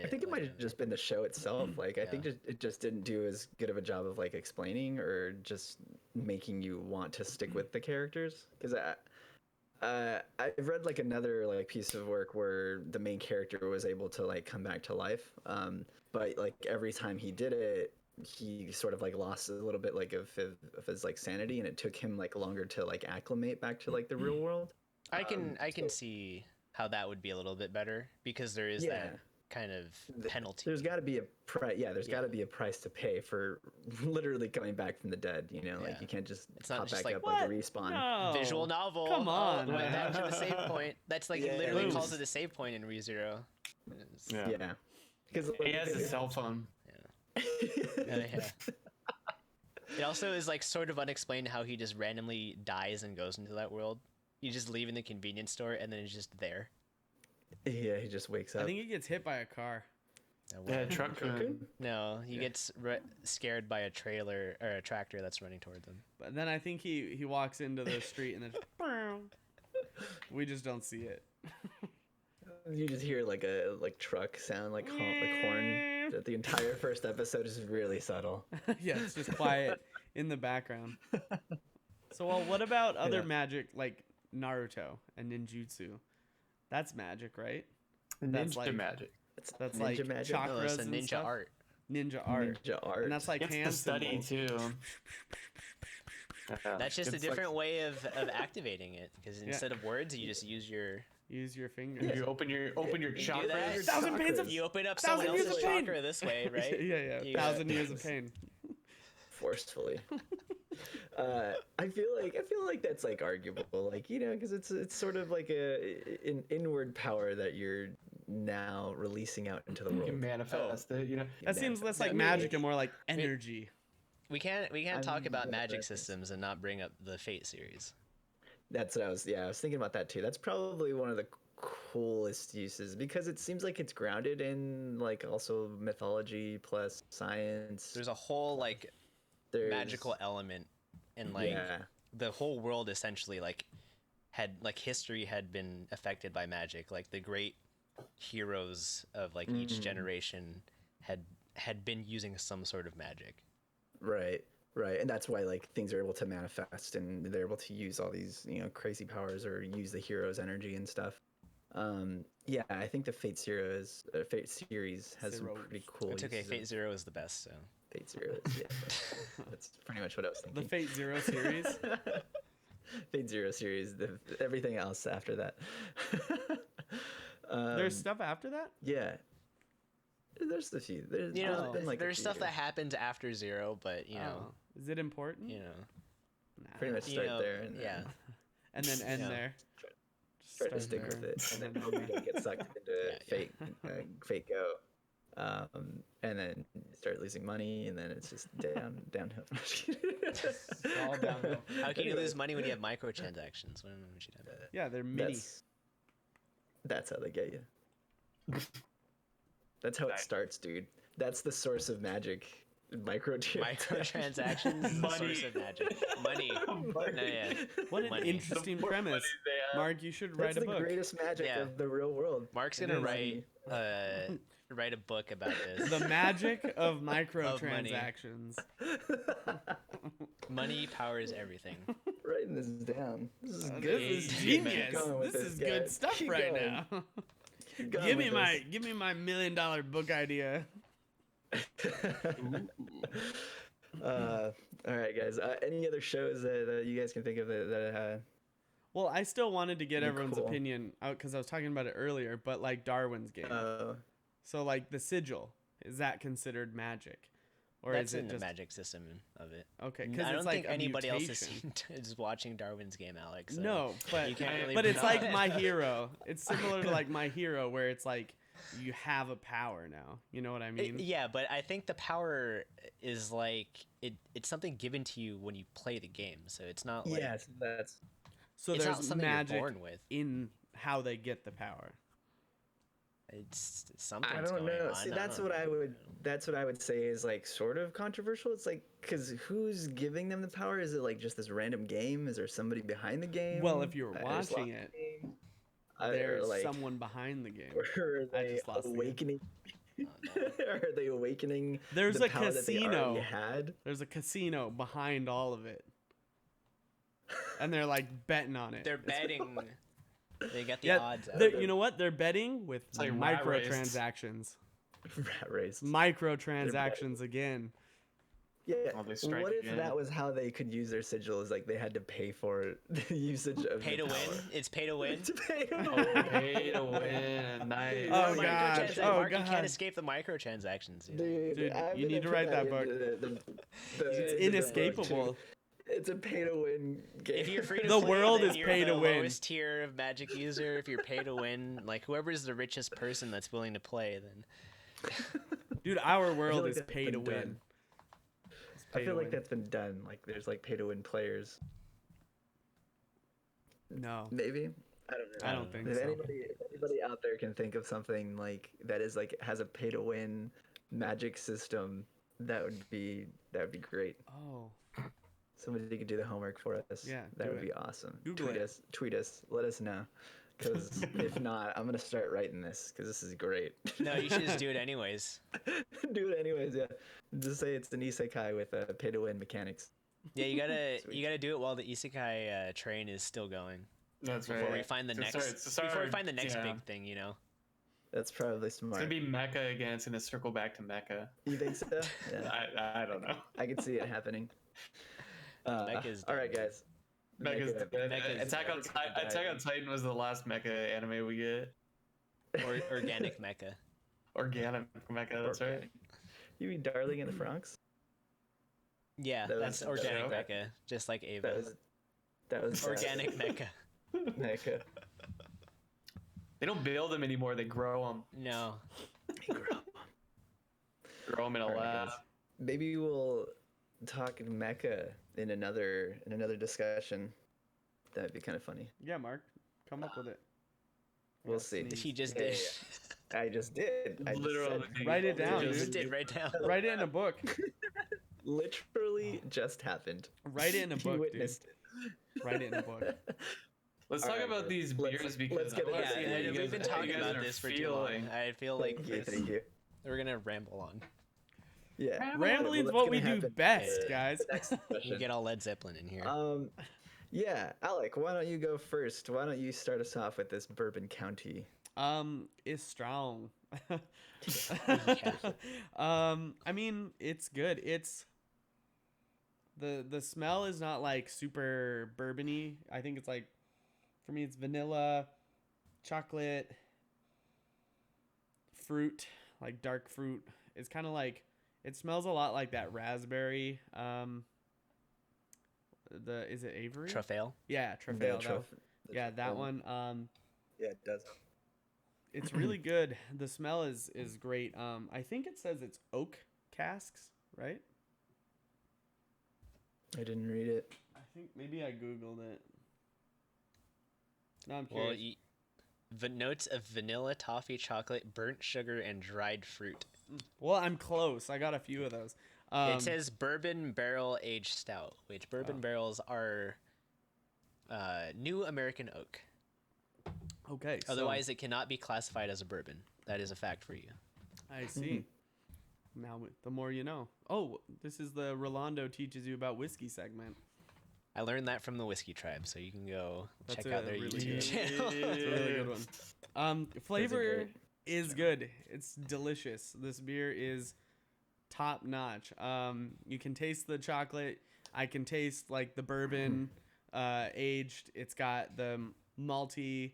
I think it might have just been the show itself. Like, I think it just didn't do as good of a job of like explaining or just making you want to stick with the characters. Because I've read like another like piece of work where the main character was able to like come back to life, but like every time he did it, he sort of like lost a little bit like of his like sanity, and it took him like longer to like acclimate back to like the real world. I can see how that would be a little bit better because there is Yeah. that kind of penalty. There's got to be a price. Yeah, there's got to be a price to pay for literally coming back from the dead. You know, like Yeah. you can't just It's not pop just back like, up like a What? respawn. No. Visual novel. Come on. Oh, went back to the save point. That's like Yeah. it literally Boost. calls it a save point in ReZero. It's- Yeah, because He has a cell phone. yeah. It also is like sort of unexplained how he just randomly dies and goes into that world. You just leave in the convenience store and then it's just there. Yeah, he just wakes up. I think he gets hit by a car. Yeah, truck coon. No, he gets scared by a trailer or a tractor that's running toward them. But then I think he walks into the street and then we just don't see it. You just hear like a truck sound, like horn. The entire first episode is really subtle. Yeah, it's just quiet in the background. So, well, what about other Yeah. magic like Naruto and ninjutsu? That's magic, right? Ninja That's like- magic. It's That's ninja like magic. chakras No, it's a and ninja stuff. art. Ninja art. Ninja art. And that's like It's hand the study symbols. too. Yeah, That's just a it's like- different way of activating it because instead of words, you just use your. Use your fingers. You open your You do chakra. that. Your Thousand pains of- chakras. You open up Thousand someone years else's of pain. chakra this way, right? yeah. You- 1,000 years of pain. Forcefully. I feel like that's like arguable, like, you know, because it's sort of like an inward power that you're now releasing out into the You world. can manifest it. You know. That seems less Yeah, like I mean, magic and more like energy. We can't talk I'm about good at magic that. systems and not bring up the Fate series. That's what I was thinking about that too. That's probably one of the coolest uses because it seems like it's grounded in like also mythology plus science. There's a whole like There's- magical element, and like yeah. the whole world essentially had history had been affected by magic. Like the great heroes of like each generation had been using some sort of magic. Right, and that's why like things are able to manifest and they're able to use all these, you know, crazy powers or use the hero's energy and stuff. Yeah, I think the Fate series has some Zeros. pretty cool. It's okay. uses Fate of Zero is the best. So Fate Zero. Yeah, that's pretty much what I was The thinking. Fate Zero series. Fate Zero series. Everything else after that. There's stuff after that? Yeah. There's a few. There's you know, been, like, a there's few stuff that years. happens after Zero, but you know, Oh. Is it important? you know, Nah. Pretty much you start know, there and yeah. And then end Yeah. there. try to Start stick with there. it, and then And hope you don't get sucked into Yeah. Fate Go, and then start losing money, and then it's just downhill. all downhill. How can you Anyway, lose money when you have microtransactions? When would you have that? Yeah, they're mini. That's how they get you. That's how it Nice. starts, dude. That's the source of magic. Microtransactions is the Money. source of magic. Money. No, yeah. What an Money. interesting premise. Mark, you should write That's a the book. greatest magic Yeah. of the real world. Mark's It gonna is write money. write a book about this. The magic of money. microtransactions. Money powers everything. Writing this down. This is good. This is Keep genius. going with This this, is good guys. stuff Keep right going. now. Keep going give me with my this. give me my $1 million book idea. All right, guys. Any other shows that you guys can think of that Well, I still wanted to get Be everyone's cool. opinion out because I was talking about it earlier, but like Darwin's game. So like the sigil, is that considered magic? Or That's is it in the just magic system of it. okay? I Because don't it's like think a anybody else mutation. is watching Darwin's game, Alex. so No, but you can't really but it's like know. My Hero. It's similar to like My Hero, where it's like you have a power now. You know what I mean? Yeah, but I think the power is like it's something given to you when you play the game. So it's not like yes, that's So it's not there's something magic you're born with. in how they get the power. It's something. I don't know. On. See, I that's don't what know. that's what I would say is like sort of controversial. It's like because who's giving them the power? Is it like just this random game? Is there somebody behind the game? Well, if you were There's watching lots it, of games. Or, there's like, someone behind the game. or are I they just lost the game. awakening? Are they awakening? There's the a power that they already casino. had. There's a casino behind all of it, and they're like betting on it. They're It's- betting. They got the Yeah, odds. Out. you know what? They're betting with like rat race. microtransactions. Rat race. Microtransactions again. Yeah. Oh, they strike What if again. that was how they could use their sigil? Is like they had to pay for the usage of Pay the to win. power. It's pay to win. To pay to Oh, win. pay to win. Nice. Oh, Microtrans- gosh. Oh, Mark, you God. can't escape the microtransactions. You know? Dude, I'm you gonna need to put write that into book. It's It's inescapable. It's a pay to win game. If you're free to The play, world then is you're pay the to win. lowest tier of Magic user. If you're pay to win, like whoever's the richest person that's willing to play, then Dude, our world like is that's pay to been win. done. It's I pay feel to like win. that's been done. Like there's like pay to win players. No. Maybe. I don't know. I don't think If so. anybody out there can think of something like that is like has a pay to win magic system, that would be great. Oh, Somebody could do the homework for us. Yeah, that do would it. be awesome. Google it. Tweet us, let us know. Because if not, I'm gonna start writing this because this is great. No, you should just do it anyways. Do it anyways, yeah. Just say it's an isekai with pay to win mechanics. Yeah, you Sweet. gotta do it while the isekai train is still going. That's right. Before we find the It's next our- before we find the next yeah. big thing, you know. That's probably It's smart. gonna be Mecha again. It's gonna circle back to Mecha. You think so? Yeah, I don't know. I can see it happening. Mecha's all right, done. guys. Mecha's Mecha- dead. Mecha's Attack on Titan was the last Mecha anime we get. Or organic mecha. Organic Mecha. That's right. You mean Darling in the Franxx? Yeah, That that's was- organic that- mecha, just like Ava. That was Organic mecha. Mecha. They don't build them anymore. They grow them. No. Grow them in a All right, lab. guys. Maybe we'll talk Mecha in another discussion. That'd be kind of funny. yeah, Mark, come up with it. We'll gotta see. sneeze. He just Yeah, did. I just did. I just Literally. said- Write it down, He dude. just did right down. Write it in a book. Literally just happened. Write it in a You book, dude. witnessed Write it in a book. it. Let's All talk right, about guys. these Let's- beers because let's get I wanna into see it. how you Yeah, guys- we've been how you talking guys about are this for too long. feeling. I feel like Thank you. Thank you. we're gonna ramble on. Yeah. Rambling's What's what gonna we do happen- best, guys. The next We discussion. get all Led Zeppelin in here. Yeah, Alec, why don't you go first? Why don't you start us off with this Bourbon County? It's strong. Yeah. I mean, it's good. It's the smell is not like super bourbony. I think it's like, for me, it's vanilla, chocolate, fruit, like dark fruit. It's kind of like, it smells a lot like that raspberry. Is it Avery? Truffale. Yeah, The Travail. the Yeah, that truffle. one. Yeah, it does. It's really good. The smell is great. I think it says it's oak casks, right? I didn't read it. I think maybe I googled it. No, I'm Well, curious. notes of vanilla, toffee, chocolate, burnt sugar, and dried fruit. Well, I'm close. I got a few of those. It says bourbon barrel aged stout, which bourbon Oh. barrels are new American oak. okay. so Otherwise, it cannot be classified as a bourbon. That is a fact for you. I see. Now, the more you know. Oh, this is the Rolando teaches you about whiskey segment. I learned that from the Whiskey Tribe, so you can go That's check out their really YouTube good. channel. It's a really good one. Flavor great is good. It's delicious. This beer is top notch. You can taste the chocolate. I can taste like the bourbon aged. It's got the malty,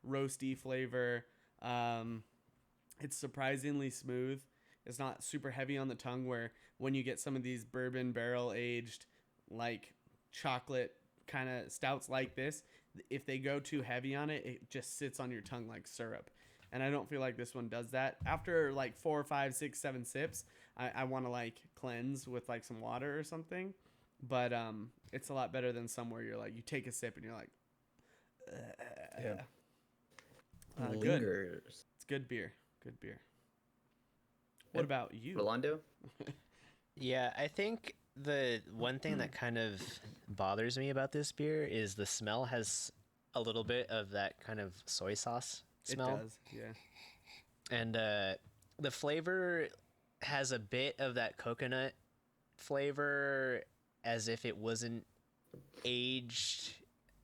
roasty flavor. It's surprisingly smooth. It's not super heavy on the tongue, where when you get some of these bourbon barrel aged like chocolate kind of stouts like this, if they go too heavy on it, it just sits on your tongue like syrup. And I don't feel like this one does that. After like 4, 5, 6, 7 sips, I want to like cleanse with like some water or something. But it's a lot better than some where you're like, you take a sip and you're like, Yeah. good. Lingers. It's good beer. Good beer. What Yep. about you? Rolando? Yeah, I think the one thing that kind of bothers me about this beer is the smell has a little bit of that kind of soy sauce smell. It does, yeah. And the flavor has a bit of that coconut flavor, as if it wasn't aged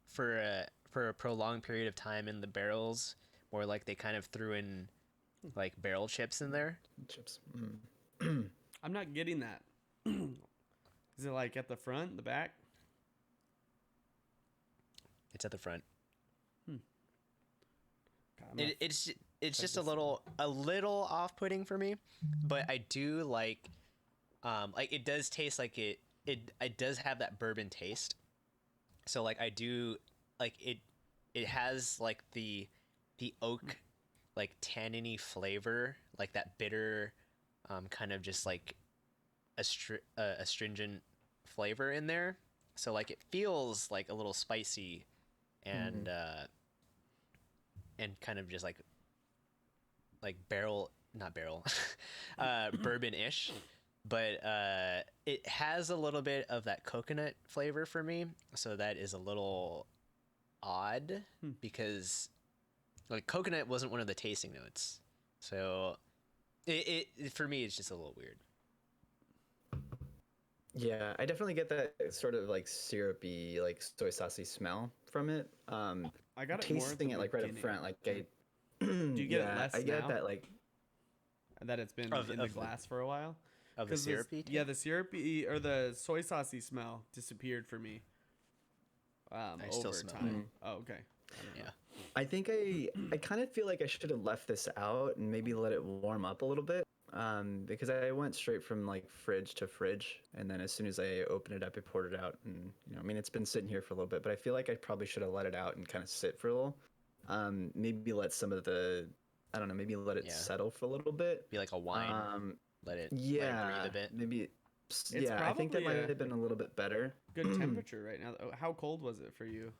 for a prolonged period of time in the barrels, or like they kind of threw in like barrel chips in there. Chips. I'm not getting that. Is it like at the front, the back? It's at the front. God, I'm not- It's check just a this little off-putting for me, but I do like it does taste like it does have that bourbon taste. So like I do like it has like the oak like tanniny flavor, like that bitter kind of just like astringent flavor in there. So like it feels like a little spicy and and kind of just like barrel, not barrel, bourbon-ish, but it has a little bit of that coconut flavor for me, so that is a little odd because like coconut wasn't one of the tasting notes, so it for me it's just a little weird. Yeah, I definitely get that sort of like syrupy, like soy saucy smell from it. I got it more at Tasting the it like right up beginning. front, like I. Do you get it yeah, less I get now? that like. That it's been Of- in the of the- glass for a while. Of the 'Cause syrupy? yeah, the syrupy or the soy saucy smell disappeared for me. I still Over smell time. it. Oh, okay. I don't know. Yeah. I think I kind of feel like I should have left this out and maybe let it warm up a little bit. Because I went straight from like fridge to fridge, and then as soon as I opened it up, I poured it out, and I mean, it's been sitting here for a little bit, but I feel like I probably should have let it out and kind of sit for a little. Maybe let some of the, I don't know, maybe let it Yeah. settle for a little bit. Be like a wine. Let it Yeah, breathe a bit. maybe. It's Yeah, I think that probably might have been a little bit better. Good temperature right now. Oh, how cold was it for you?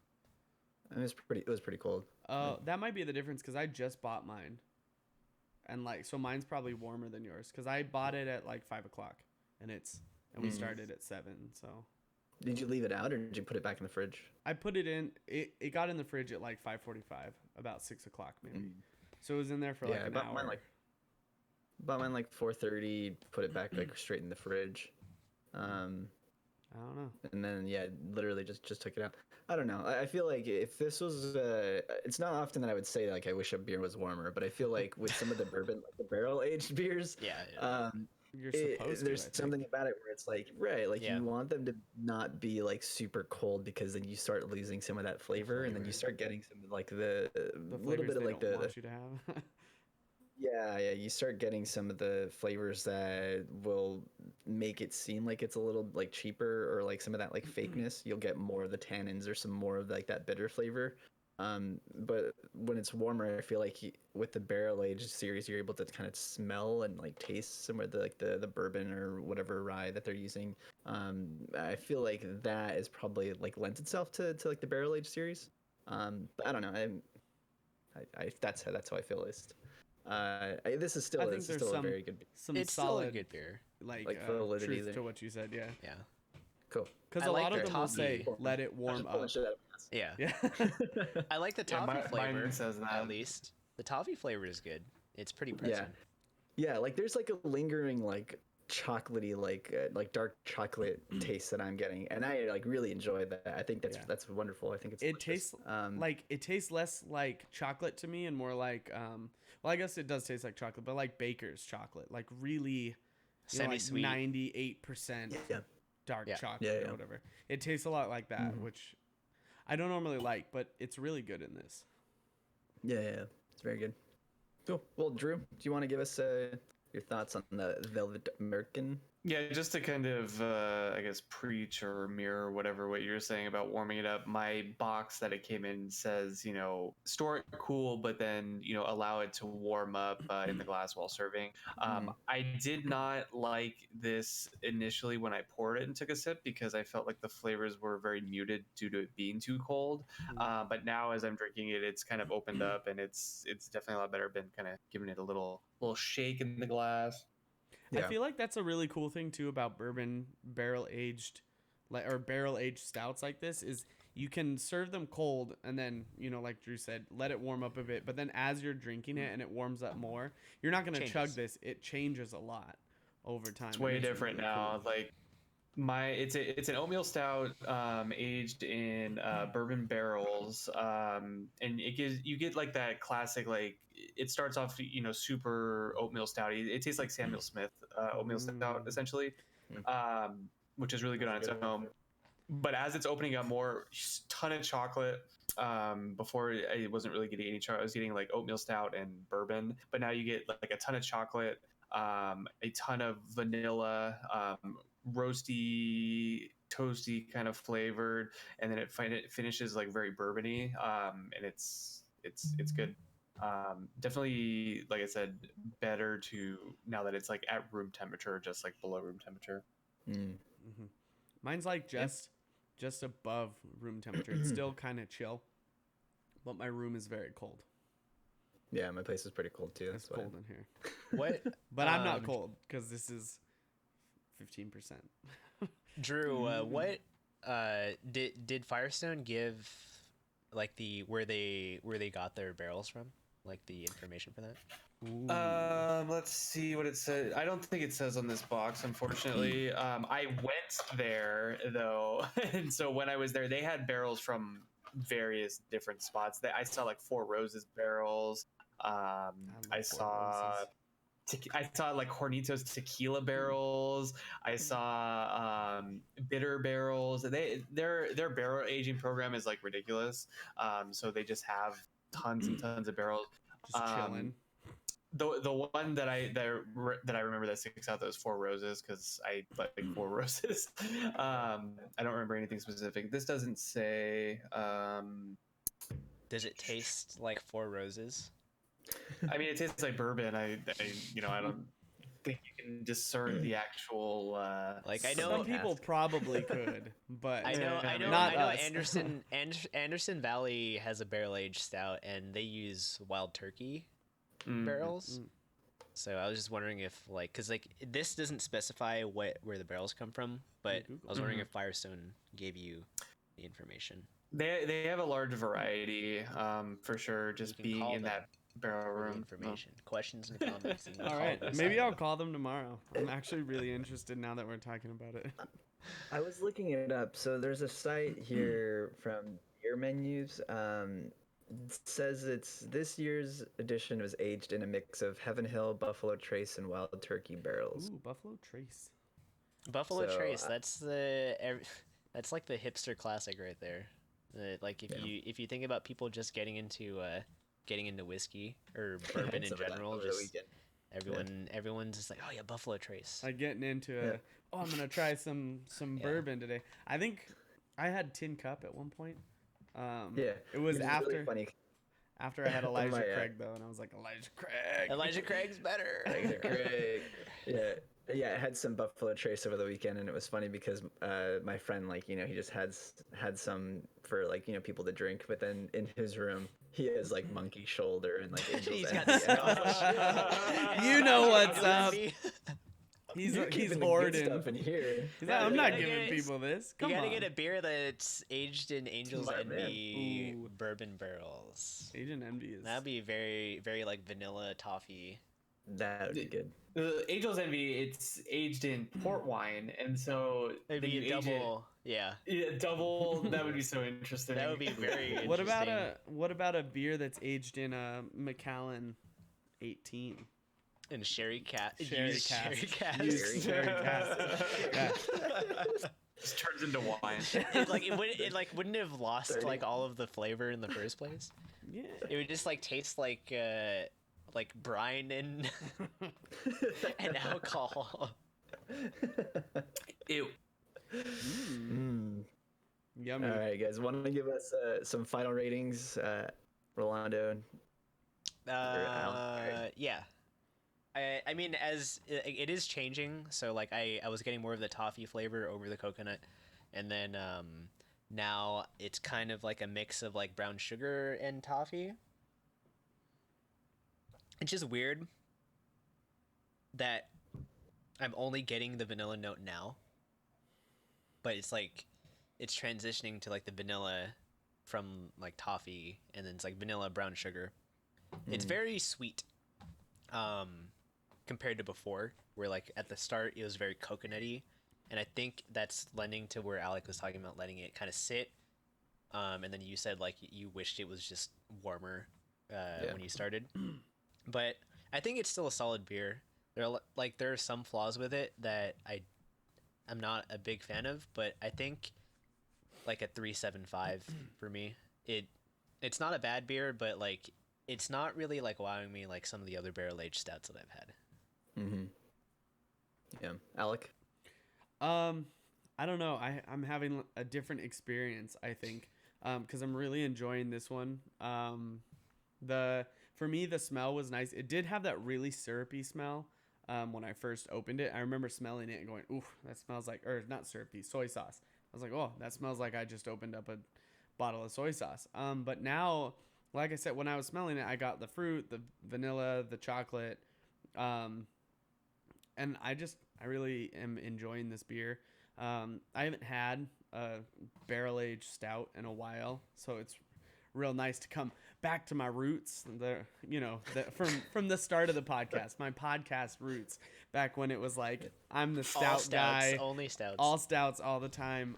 It was pretty cold. That might be the difference because I just bought mine, and like so mine's probably warmer than yours because I bought it at like 5 o'clock, and we started at 7. So Did you leave it out or did you put it back in the fridge? I put it in. It got in the fridge at like 5:45, about 6 o'clock maybe. So it was in there for like I an bought hour. mine like 4:30. Put it back like straight in the fridge. I don't know. And then literally just took it out. I don't know. I feel like if this was, it's not often that I would say like I wish a beer was warmer, but I feel like with some of the bourbon, like the barrel aged beers, Yeah. You're supposed to. there's I think. something about it where it's like like Yeah. you want them to not be like super cold because then you start losing some of that flavor, and then you start getting some like the little flavors bit of they like don't the want you to have. yeah, you start getting some of the flavors that will make it seem like it's a little like cheaper or like some of that like fakeness. You'll get more of the tannins or some more of like that bitter flavor. But when it's warmer, I feel like with the barrel aged series, you're able to kind of smell and like taste some of the like the bourbon or whatever rye that they're using. I feel like that is probably like lends itself to like the barrel aged series. But I don't know. I that's how I feel at least. This is still I think this is there's still a some very good. some It's solid still a good beer. Like validity truth there. to what you said. Yeah. Yeah. Cool. Because I a like lot of the them will say, toffee. "Let it warm up." Yeah. Yeah. I like the Yeah, toffee mine flavor. says that. At least the toffee flavor is good. It's pretty present. Yeah, like there's like a lingering like chocolatey like dark chocolate taste that I'm getting, and I like really enjoy that. I think Yeah. that's wonderful. I think it's It delicious. tastes like it tastes less like chocolate to me and more like well, I guess it does taste like chocolate, but like Baker's chocolate, like really Semi-sweet. 98% yeah. dark Yeah. chocolate Yeah, or yeah. whatever. It tastes a lot like that, which I don't normally like, but it's really good in this. Yeah, it's very good. Cool. Well, Drew, do you want to give us your thoughts on the Velvet American? Yeah, just to kind of, I guess, preach or mirror whatever what you're saying about warming it up. My box that it came in says, store it cool, but then, allow it to warm up in the glass while serving. I did not like this initially when I poured it and took a sip because I felt like the flavors were very muted due to it being too cold. But now as I'm drinking it, it's kind of opened up and it's definitely a lot better. Been kind of giving it a little shake in the glass. I feel like that's a really cool thing too about bourbon barrel aged stouts like this is you can serve them cold and then, like Drew said, let it warm up a bit, but then as you're drinking it and it warms up more, you're not going to chug Changes. this. It changes a lot over time. It's and way it's different really now. cool. Like it's an oatmeal stout aged in bourbon barrels, and you get like that classic, like it starts off super oatmeal stouty. It tastes like Samuel Smith oatmeal stout essentially, which is really good on its own. But as it's opening up more, ton of chocolate. Before I wasn't really getting any chocolate. I was getting like oatmeal stout and bourbon, but now you get like a ton of chocolate, a ton of vanilla, roasty, toasty kind of flavored, and then it finishes like very bourbony, and it's good. Definitely, like I said, better to now that it's like at room temperature, just like below room temperature. Mine's like just above room temperature. It's still kind of chill, but my room is very cold. Yeah, my place is pretty cold too. It's That's why. cold in here, What? but I'm not Um, cold because this is 15%. Drew, what did Firestone give like the where they got their barrels from? Like the information for that? Ooh. Let's see what it says. I don't think it says on this box, unfortunately. I went there though, and so when I was there, they had barrels from various different spots. I saw like Four Roses barrels. love I Four saw Roses. I saw like Hornitos tequila barrels. I saw bitter barrels. Their barrel aging program is like ridiculous. So they just have tons and tons of barrels. Just chilling. The one that I remember that sticks out, those Four Roses, because I like Four Roses. I don't remember anything specific. This doesn't say. Does it taste like Four Roses? I mean, it tastes like bourbon. I don't think you can discern the actual. Like, I know- Some people probably could, but I know not I know us. Anderson Valley has a barrel aged stout and they use wild turkey Mm. barrels. So I was just wondering if like cuz like this doesn't specify where the barrels come from, but Google. I was wondering if Firestone gave you the information. They have a large variety, for sure. Just can being call in them that barrel For the room. information, questions and comments. And All call right, this maybe out. I'll call them tomorrow. I'm actually really interested now that we're talking about it. I was looking it up. So there's a site here from Beer Menus. It says it's this year's edition was aged in a mix of Heaven Hill, Buffalo Trace, and Wild Turkey barrels. Ooh, Buffalo Trace. Buffalo So, Trace. That's like the hipster classic right there. Like if you think about people just getting into whiskey or bourbon in Some of that general, over the just weekend. everyone's just like, oh yeah, Buffalo Trace. Like getting into Yeah. I'm gonna try some Yeah. bourbon today. I think I had Tin Cup at one point. Yeah, it was which is after really funny. after I had Elijah My, Craig though, and I was like, Elijah Craig. Elijah Craig's better. Great. Yeah, it had some Buffalo Trace over the weekend, and it was funny because my friend, like, he just had some for, like, people to drink, but then in his room he has like Monkey Shoulder and like Angel's He's got Envy. Scotch. You know what's Angel up. Envy. He's You're he's keeping the good hoarding. stuff in here. He's No, like, I'm you not gotta giving get- people this. You Come gotta on. get a beer that's aged in Angel's Smart man. Envy Ooh. bourbon barrels. Agent Envy is. That'd be very, very like vanilla toffee. That would be good. The Angel's Envy, it's aged in port wine, and so It'd then be you a age it- double. Yeah, Yeah, double. That would be so interesting. that would be very. What about interesting. a beer that's aged in a Macallan 18? And sherry cat. Sherry Used cask. Sherry cask. Used sherry cask. Yeah. Just turns into wine. it wouldn't have lost 30. like all of the flavor in the first place. Yeah. It would just like taste like brine and and alcohol. Ew. Mm. Yummy. All right, guys, want to give us some final ratings, Rolando? Yeah. I mean, as it is changing, so like I was getting more of the toffee flavor over the coconut, and then now it's kind of like a mix of like brown sugar and toffee. It's just weird that I'm only getting the vanilla note now, but it's like it's transitioning to like the vanilla from like toffee, and then it's like vanilla brown sugar. It's very sweet. Compared to before, where like at the start it was very coconutty, and I think that's lending to where Alec was talking about letting it kind of sit, and then you said like you wished it was just warmer when you started, but I think it's still a solid beer. There are some flaws with it that I'm not a big fan of, but I think like a 3.75 for me. It's not a bad beer, but like it's not really like wowing me like some of the other barrel aged stouts that I've had. Mm-hmm. Yeah, Alec. I don't know. I'm having a different experience, I think, because I'm really enjoying this one. For me, the smell was nice. It did have that really syrupy smell when I first opened it. I remember smelling it and going, "Ooh, that smells like," or not syrupy, soy sauce. I was like, "Oh, that smells like I just opened up a bottle of soy sauce." But now like I said, when I was smelling it, I got the fruit, the vanilla, the chocolate, and I really am enjoying this beer. I haven't had a barrel aged stout in a while, so it's real nice to come back to my roots. From the start of the podcast, my podcast roots, back when it was like I'm the All stout stouts, guy, only stouts. all stouts all the time.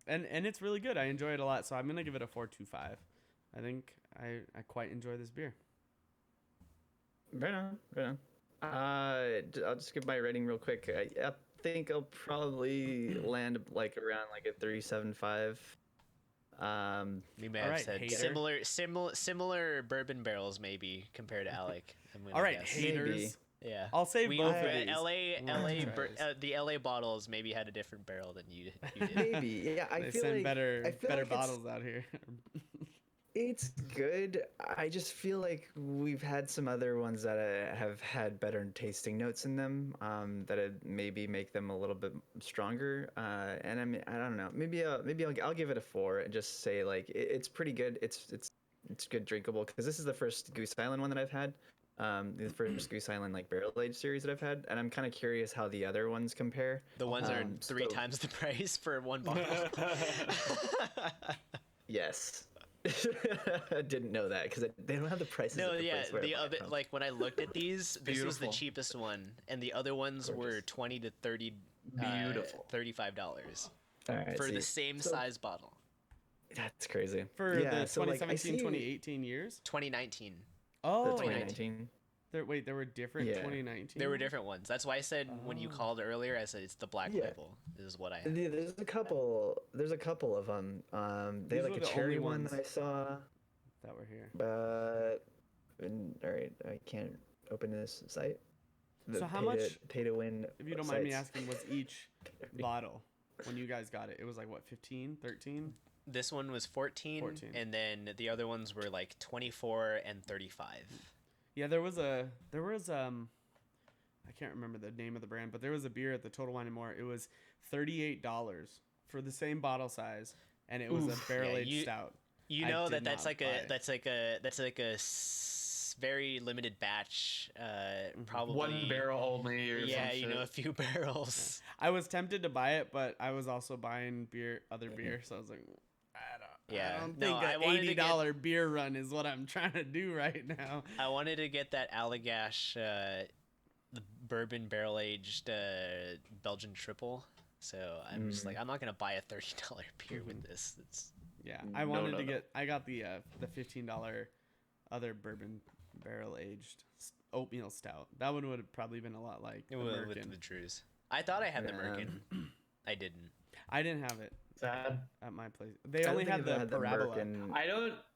And it's really good. I enjoy it a lot, so I'm gonna give it a 4.25. I think I quite enjoy this beer. Right on, right on. I'll just give my rating real quick. I think I'll probably land like around like a 3.75. We may All have right, said hater. similar bourbon barrels maybe compared to Alec. I'm gonna All right, guess. haters. Maybe. Yeah. I'll save both of uh, these. the LA bottles maybe had a different barrel than you did. Maybe, yeah. I They feel send like better I feel better like it's- bottles out here. It's good. I just feel like we've had some other ones that have had better tasting notes in them, that maybe make them a little bit stronger. And I mean, I don't know. Maybe I'll give it a 4 and just say like it's pretty good. It's good drinkable because this is the first Goose Island one that I've had. The first Goose Island like barrel aged series that I've had, and I'm kind of curious how the other ones compare. The ones that are So- 3 times the price for one bottle. Yes. I didn't know that because they don't have the prices. No, at the yeah, place where I the buy other from. like when I looked at these, this was the Beautiful. cheapest one, and the other ones were Gorgeous. 20 to 30, Beautiful. $35 All right, for see, the same so- size bottle. That's crazy. For Yeah, the so, like, I 2017, see 2018 years. 2019. Oh, the 2019. there were different Yeah. 2019. There were different ones. That's why I said when you Oh. called earlier, I said it's the black Yeah. label. This is what I have. There's a couple. There's a couple of them. They These have were like a the cherry only one ones. that I saw. that were here. But all right, I can't open this site. So how much- Pay to win. If you don't mind me sites. asking, was each bottle when you guys got it? It was like what, 15, 13? This one was 14, 14. and then the other ones were like 24 and 35. Yeah, there was I can't remember the name of the brand, but there was a beer at the Total Wine and More. It was $38 for the same bottle size, and it was Oof. a barrel aged you- stout. You I know did that's not like buy a it. that's like a very limited batch. Probably One barrel only, or Yeah, some you shit. know, a few barrels. I was tempted to buy it, but I was also buying other beer, so I was like, I Yeah. don't No, think I an wanted to get- $80 beer run is what I'm trying to do right now. I wanted to get that Allagash, the bourbon barrel aged Belgian triple. So I'm just like, I'm not gonna buy a $30 beer with this. It's Yeah, I No, wanted no, to no. get. I got the $15 other bourbon barrel aged oatmeal stout. That one would have probably been a lot like the with Merkin. the Drews. I thought I had the Yeah. Merkin. I didn't. I didn't have it Sad. at my place. They I don't only think had if the I had parabola. Merkin-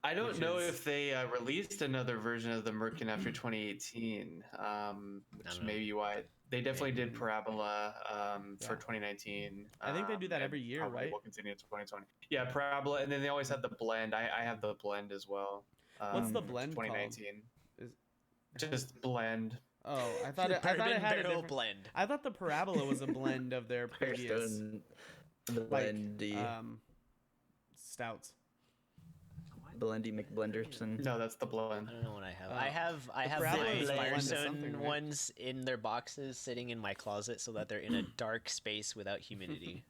I don't Which know is- if they released another version of the Merkin after 2018, which don't know. may be why they definitely did Maybe. Parabola for Yeah. 2019. I think they do that and every year, probably right? Will continue in 2020. Yeah, Parabola, and then they always had the blend. I have the blend as well. What's the from blend called? 2019. Is- Just blend. Oh, I thought it Bourbon had a barrel different. blend. I thought the parabola was a blend of their previous Firestone Blendy, stouts. Blendy McBlenderson. No, that's the blend. I don't know what I have. Oh. I have Parabola my is a blend of Firestone something, right? ones in their boxes sitting in my closet so that they're in a dark space without humidity.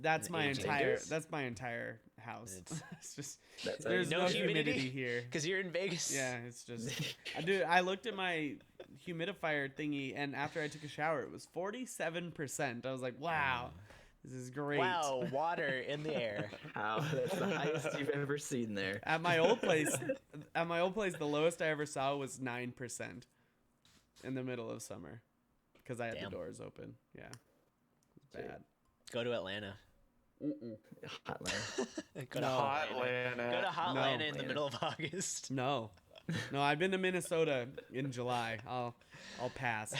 That's The my aging. entire. Vegas? That's my entire house. It's- It's just That's there's No no humidity? humidity here. Because you're in Vegas. Yeah, it's just. I looked at my humidifier thingy, and after I took a shower, it was 47%. I was like, wow, this is great. Wow, water in the air. How? That's the highest you've ever seen there. At my old place, the lowest I ever saw was 9% in the middle of summer, because I had Damn. the doors open. Yeah, it's bad. Go to Atlanta. Hotline. Go to No. Hot Hot Atlanta. Go to Hot No. Atlanta in the Atlanta. middle of August. No, I've been to Minnesota in July. I'll pass.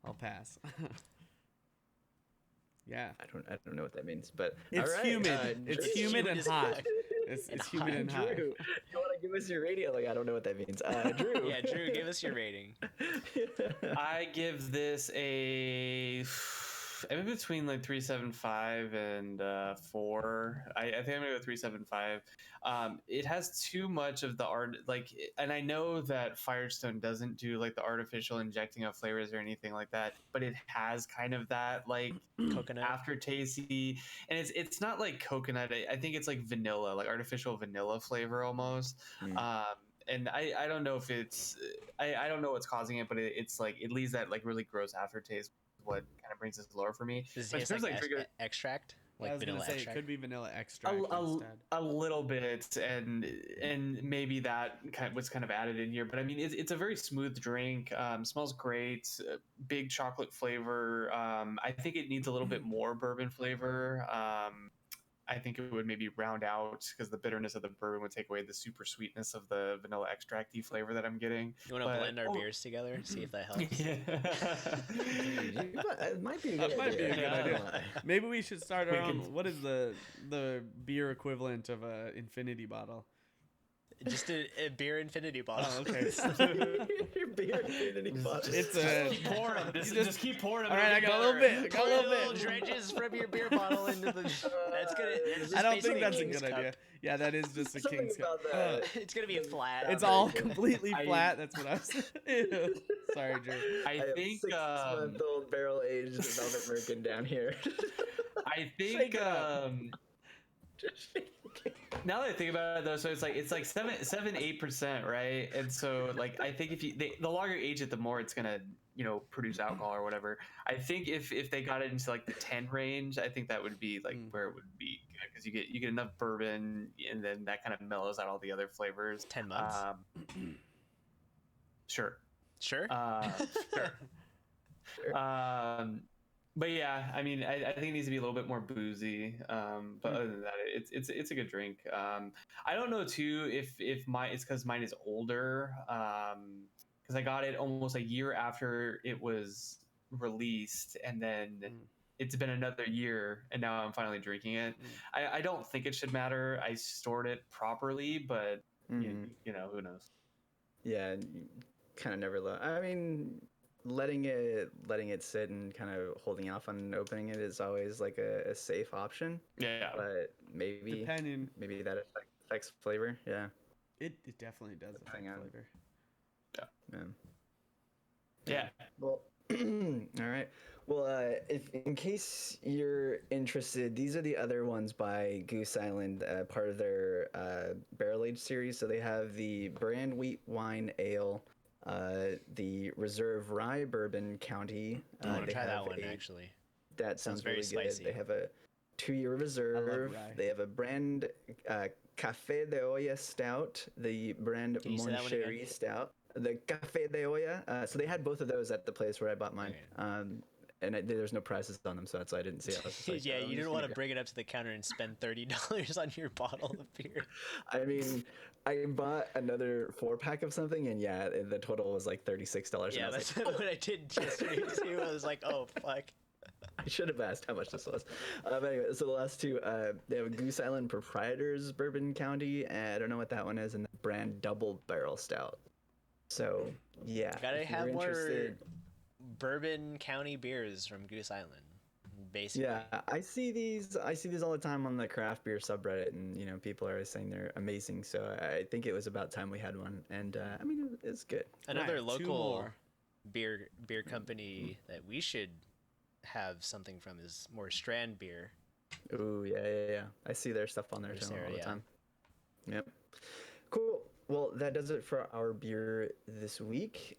I'll pass. Yeah, I don't know what that means, but it's all right, humid. It's Drew. humid and as hot. fuck. It's humid and hot. Drew, you want to give us your rating? Like, I don't know what that means. Drew. Yeah, Drew, give us your rating. I give this a I'm in between like 375 and 4. I think I'm gonna go 375. It has too much of the art, like, and I know that Firestone doesn't do like the artificial injecting of flavors or anything like that, but it has kind of that like Coconut. aftertasty, and it's not like coconut. I think it's like vanilla, like artificial vanilla flavor almost. Mm. And I don't know if it's I don't know what's causing it, but it's like it leaves that like really gross aftertaste. What kind of brings this lower for me? Does But it in taste terms like of trigger, extract? I Like was gonna vanilla say it extract? could be vanilla extract instead. a little bit, and maybe that kind of, was kind of added in here. But I mean, it's a very smooth drink. Smells great. Big chocolate flavor. I think it needs a little bit more bourbon flavor. I think it would maybe round out because the bitterness of the bourbon would take away the super sweetness of the vanilla extracty flavor that I'm getting. You want to But- blend our beers together? See if that helps. It might be a That good might be a idea. good I don't idea. know. Maybe we should start We our own. can- What is the beer equivalent of a infinity bottle? Just a beer infinity bottle. Oh, okay. Your beer infinity bottle. It's a. Just pour 'em. Just, just- just keep pouring them. All right, I got a little bit. I got a little Little bit. dredges from your beer bottle into the. That's gonna. It's just I don't think basically that's a King's good Cup. idea. Yeah, that is just a Something king's cup. about that. It's gonna be flat. It's very all good. completely I- flat. That's what I was. Ew. Sorry, Drew. I have think 6-month-old barrel aged Velvet Merkin down here. I Shake think it up. now that I think about it though, so it's like 7-8%, right? And so like I think if the longer you age it, the more it's gonna produce alcohol or whatever. I think if they got it into like the 10 range, I think that would be like where it would be good because you get enough bourbon and then that kind of mellows out all the other flavors. 10 months. Sure. Sure. Sure. But yeah, I mean, I think it needs to be a little bit more boozy. But other than that, it's a good drink. I don't know too if mine it's because mine is older. Because I got it almost a year after it was released, and then it's been another year, and now I'm finally drinking it. I don't think it should matter. I stored it properly, but Mhm. who knows? Yeah, kind of never. I mean, letting it sit and kind of holding off on opening it is always like a safe option. Yeah. But maybe Depending, that affects flavor. Yeah. it definitely does affect Depending on- flavor. Yeah. Well, all right. Well, if in case you're interested, these are the other ones by Goose Island, part of their barrel aged series. So they have the Brand Wheat Wine Ale, the Reserve Rye Bourbon County. I want they to try that have one a- actually. That sounds very really spicy. good. They have a 2-year reserve. rye. They have a brand Café de Olla Stout, the brand Can you say that one again? Moncherie Stout, the Café de Olla. So they had both of those at the place where I bought mine. Okay. And there's no prices on them, so that's why I didn't see it. I was just like, Yeah, I'm you just didn't gonna want to go- bring it up to the counter and spend $30 on your bottle of beer. I mean, I bought another 4-pack of something, and yeah, the total was like $36. Yeah, and I was that's like, what I did yesterday too. I was like, oh fuck. I should have asked how much this was. But anyway, so the last two, they have Goose Island Proprietors Bourbon County, and I don't know what that one is, and the brand Double Barrel Stout. So yeah, Gotta if you're have more interested- Bourbon County beers from Goose Island. Basically. Yeah, I see these all the time on the craft beer subreddit, and people are always saying they're amazing. So I think it was about time we had one, and I mean it's good. Another Right, two local more. beer company that we should have something from is more Strand Beer. Ooh, yeah. I see their stuff on their There's channel there, all the yeah. time. Yep. Cool. Well, that does it for our beer this week.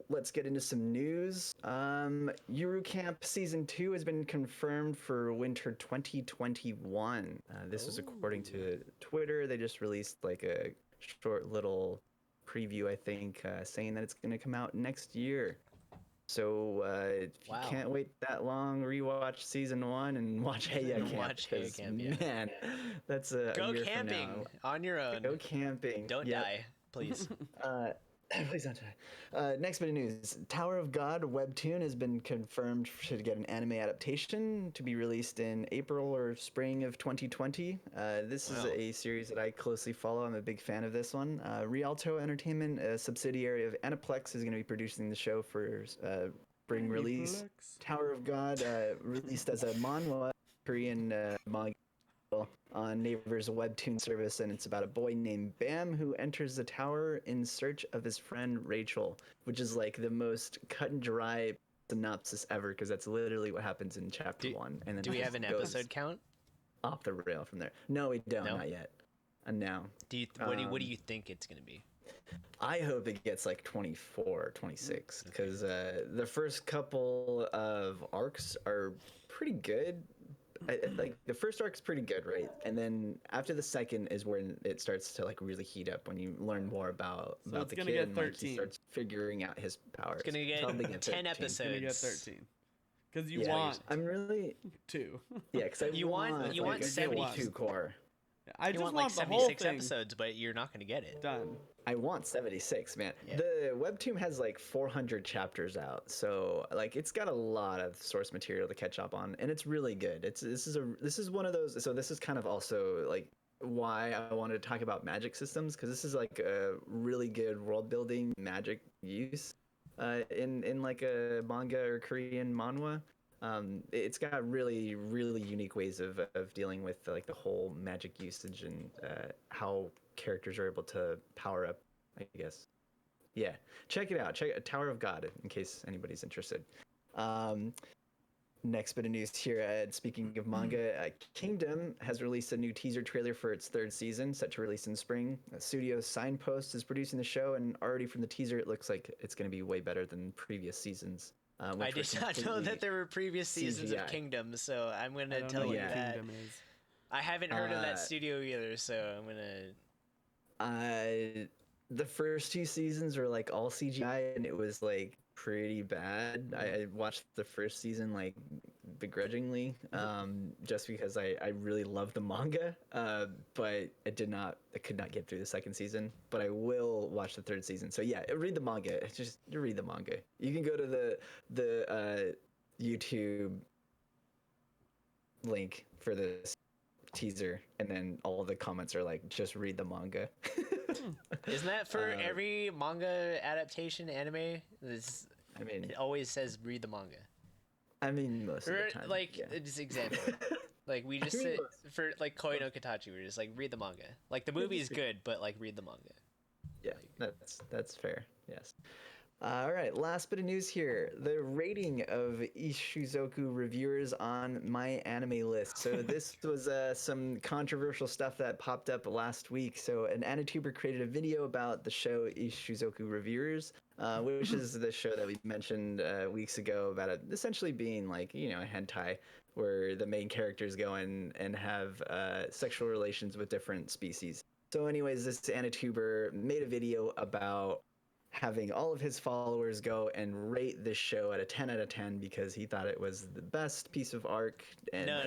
Let's get into some news. Eurocamp Season 2 has been confirmed for winter 2021. This was according to Twitter. They just released like a short little preview, I think, saying that it's going to come out next year. So if you Wow. can't wait that long, rewatch Season 1 and watch Hey Ya Camp. Watch Hey Ya 'cause, Camp, yeah. Man, that's a Go year camping from now. on your own. Go camping. Don't Yep. die, please. Please don't die. Next bit of news. Tower of God webtoon has been confirmed to get an anime adaptation to be released in April or spring of 2020. This is Wow. a series that I closely follow. I'm a big fan of this one. Rialto Entertainment, a subsidiary of Aniplex, is going to be producing the show for spring release. Tower of God, released as a manhwa, Korean manga on Naver's webtoon service, and it's about a boy named Bam who enters the tower in search of his friend Rachel, which is like the most cut and dry synopsis ever, because that's literally what happens in chapter 1. And then Do we it have an goes episode count? off the rail from there? No, we don't, No? not yet. And now, What do you think it's gonna be? I hope it gets like 24, 26, because the first couple of arcs are pretty good. Like the first arc's pretty good, right? And then after the second is when it starts to like really heat up, when you learn more about So about it's the gonna kid get and like, he 13. starts figuring out his powers. It's gonna get Probably 10 13. episodes. It's gonna get 13. Because you Yeah. want I'm really 2. yeah, because I You want like, a 72 72 core. I You just want like the whole 76 thing episodes, but you're not gonna get it. done. I want 76, man. Yeah. The webtoon has like 400 chapters out, so like it's got a lot of source material to catch up on, and it's really good. This is one of those. So this is kind of also like why I wanted to talk about magic systems, because this is like a really good world building magic use in like a manga or Korean manhwa. It's got really unique ways of dealing with like the whole magic usage and how characters are able to power up, I guess. Yeah, check it out. Check Tower of God in case anybody's interested. Next bit of news here. Speaking of manga, Kingdom has released a new teaser trailer for its 3rd season, set to release in spring. Studio Signpost is producing the show, and already from the teaser, it looks like it's going to be way better than previous seasons. I did not know that there were previous seasons of CGI. Kingdom, so I'm I gonna don't tell know you what that. Kingdom is. I haven't heard of that Uh, studio either, so I'm gonna. The first 2 seasons were like all CGI, and it was like pretty bad. I watched the first season like begrudgingly, just because I really loved the manga, but I could not get through the 2nd season. But I will watch the 3rd season. So yeah, read the manga. Just read the manga. You can go to the YouTube link for this teaser, and then all the comments are like, just read the manga. Isn't that for every manga adaptation anime? I mean, It always says read the manga. most of Or the time, like yeah. just example. Like we just I mean, sit for like Koi no Katachi, we're just like read the manga. Like the movie is good, but like read the manga. Yeah, that's fair. Yes. All right, last bit of news here. The rating of Ishizoku reviewers on My Anime List. So this was some controversial stuff that popped up last week. So an Anituber created a video about the show Ishizoku Reviewers, which is the show that we mentioned weeks ago about it essentially being like, a hentai where the main characters go in and have sexual relations with different species. So anyways, this Anituber made a video about having all of his followers go and rate this show at a 10 out of 10 because he thought it was the best piece of art. And No,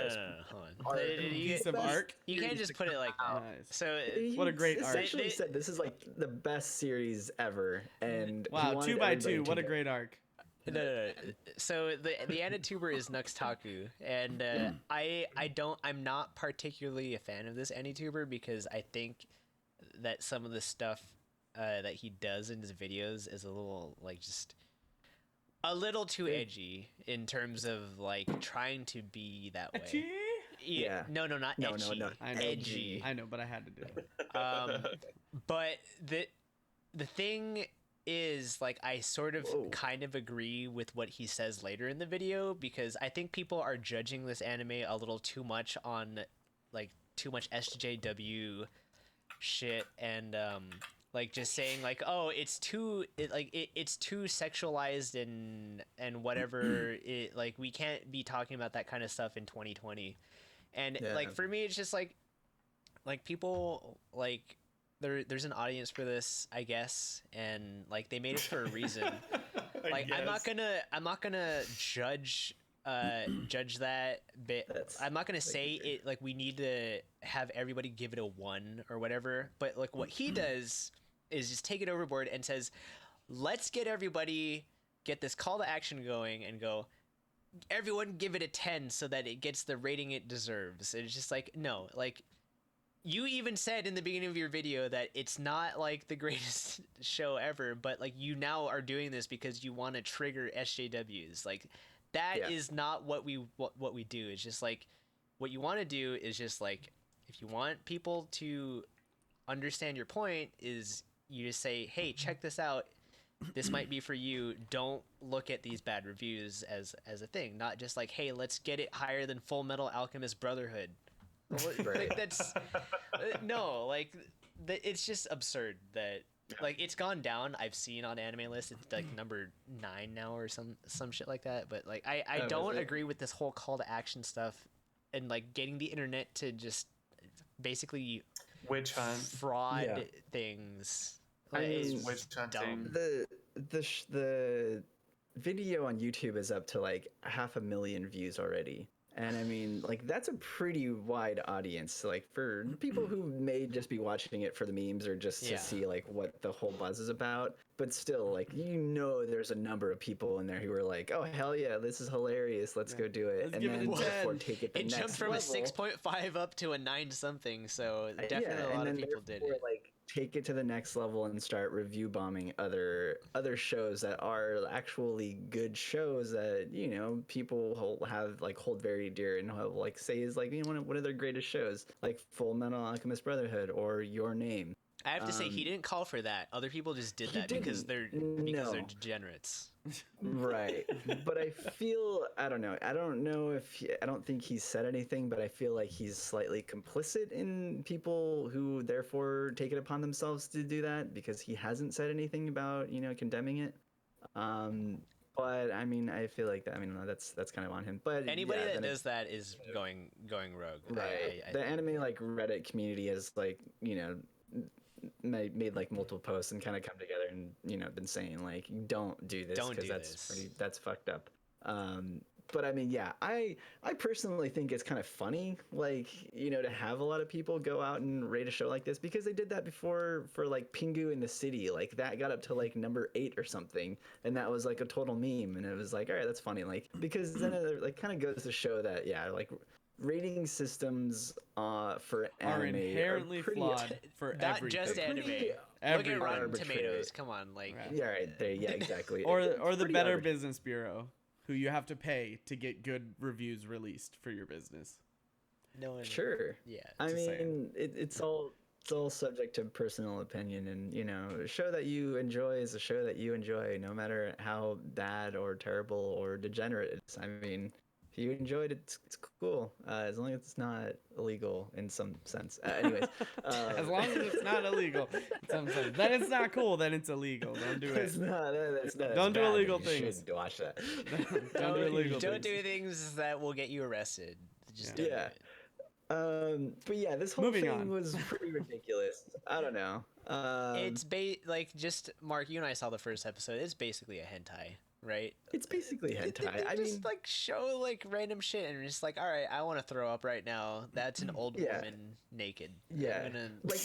hold on. Art. Piece of art. You can't just put it like that. Nice. So What a great art. essentially said this is like the best series ever, and he Wow, wanted 2 by everybody 2. to What a go. great arc. no. So the Anituber is Nuxtaku, and I'm not particularly a fan of this Anituber because I think that some of the stuff that he does in his videos is a little like just a little too edgy in terms of like trying to be that way. Etchy? Yeah. No, not No, edgy. no. I know. Edgy. I know, but I had to do it. But the thing is, like, I sort of Whoa. kind of agree with what he says later in the video because I think people are judging this anime a little too much on like too much SJW shit and like just saying like, oh, it's too sexualized and whatever. It like we can't be talking about that kind of stuff in 2020. And Yeah. like for me, it's just like people like there's an audience for this, I guess, and like they made it for a reason. Like I'm not gonna judge that bit. I'm not gonna say it like we need to have everybody give it a 1 or whatever, but like what he does is just take it overboard and says, let's get this call to action going and go, everyone give it a 10 so that it gets the rating it deserves. And it's just like, no, like you even said in the beginning of your video that it's not like the greatest show ever, but like you now are doing this because you want to trigger SJWs. Like that is not what we do. It's just like what you want to do is just like if you want people to understand your point is you just say, hey, check this out. This might be for you. Don't look at these bad reviews as a thing. Not just like, hey, let's get it higher than Full Metal Alchemist Brotherhood. Like, that's no, like it's just absurd that like it's gone down. I've seen on Anime List it's like number 9 now or some shit like that. But like I don't agree with this whole call to action stuff and like getting the internet to just basically Witch hunt. fraud things. I mean, It's witch hunting. dumb. The video on YouTube is up to like 500,000 views already. And I mean, like that's a pretty wide audience. Like for people who may just be watching it for the memes or just to see like what the whole buzz is about. But still, like there's a number of people in there who are like, "Oh hell yeah, this is hilarious! Let's go do it." Let's and give it then a 10. therefore take it the It next jumped from level. a 6.5 up to a 9 something. So definitely a lot of people did it. Like take it to the next level and start review bombing other shows that are actually good shows that people hold very dear and like say is like one of their greatest shows, like Full Metal Alchemist Brotherhood or Your Name. I have to say he didn't call for that. Other people just did that because they're degenerates. Right. But I don't know. I don't think he's said anything, but I feel like he's slightly complicit in people who therefore take it upon themselves to do that because he hasn't said anything about, condemning it. But I mean, I feel like that's kind of on him. But Anybody that does that is going rogue. Right. The anime like Reddit community has like, made like multiple posts and kind of come together and been saying like don't do this because that's fucked up. But I mean, yeah, I personally think it's kind of funny, like to have a lot of people go out and rate a show like this because they did that before for like Pingu in the City, like that got up to like number 8 or something, and that was like a total meme, and it was like, all right, that's funny, like because then it like kind of goes to show that like rating systems for anime are inherently flawed for not everything. just anime. Look Everything. at Rotten Arbitrary. Tomatoes. Come on, like Yeah, right there. Yeah, exactly. or It's the pretty Better arbitrary. Business Bureau, who you have to pay to get good reviews released for your business. no one. Sure. Yeah. I Just mean, saying. it's all subject to personal opinion, and a show that you enjoy is a show that you enjoy, no matter how bad or terrible or degenerate it is. I mean, if you enjoyed it, it's cool, as long as it's not illegal in some sense. Anyways, As long as it's not illegal. Sometimes. Then it's not cool. Then it's illegal. Don't do it's it. not. That's not. Don't it's do bad, illegal but you things. shouldn't watch that. Don't do illegal Don't things. do things that will get you arrested. Just don't Yeah. do it. But yeah, this whole Moving thing on. was pretty ridiculous. I don't know. It's like just Mark. You and I saw the first episode. It's basically a hentai, right? It's basically They hentai. I just mean, like show like random shit and just like, all right, I want to throw up right now. That's an old Yeah. woman naked. yeah, I'm gonna... like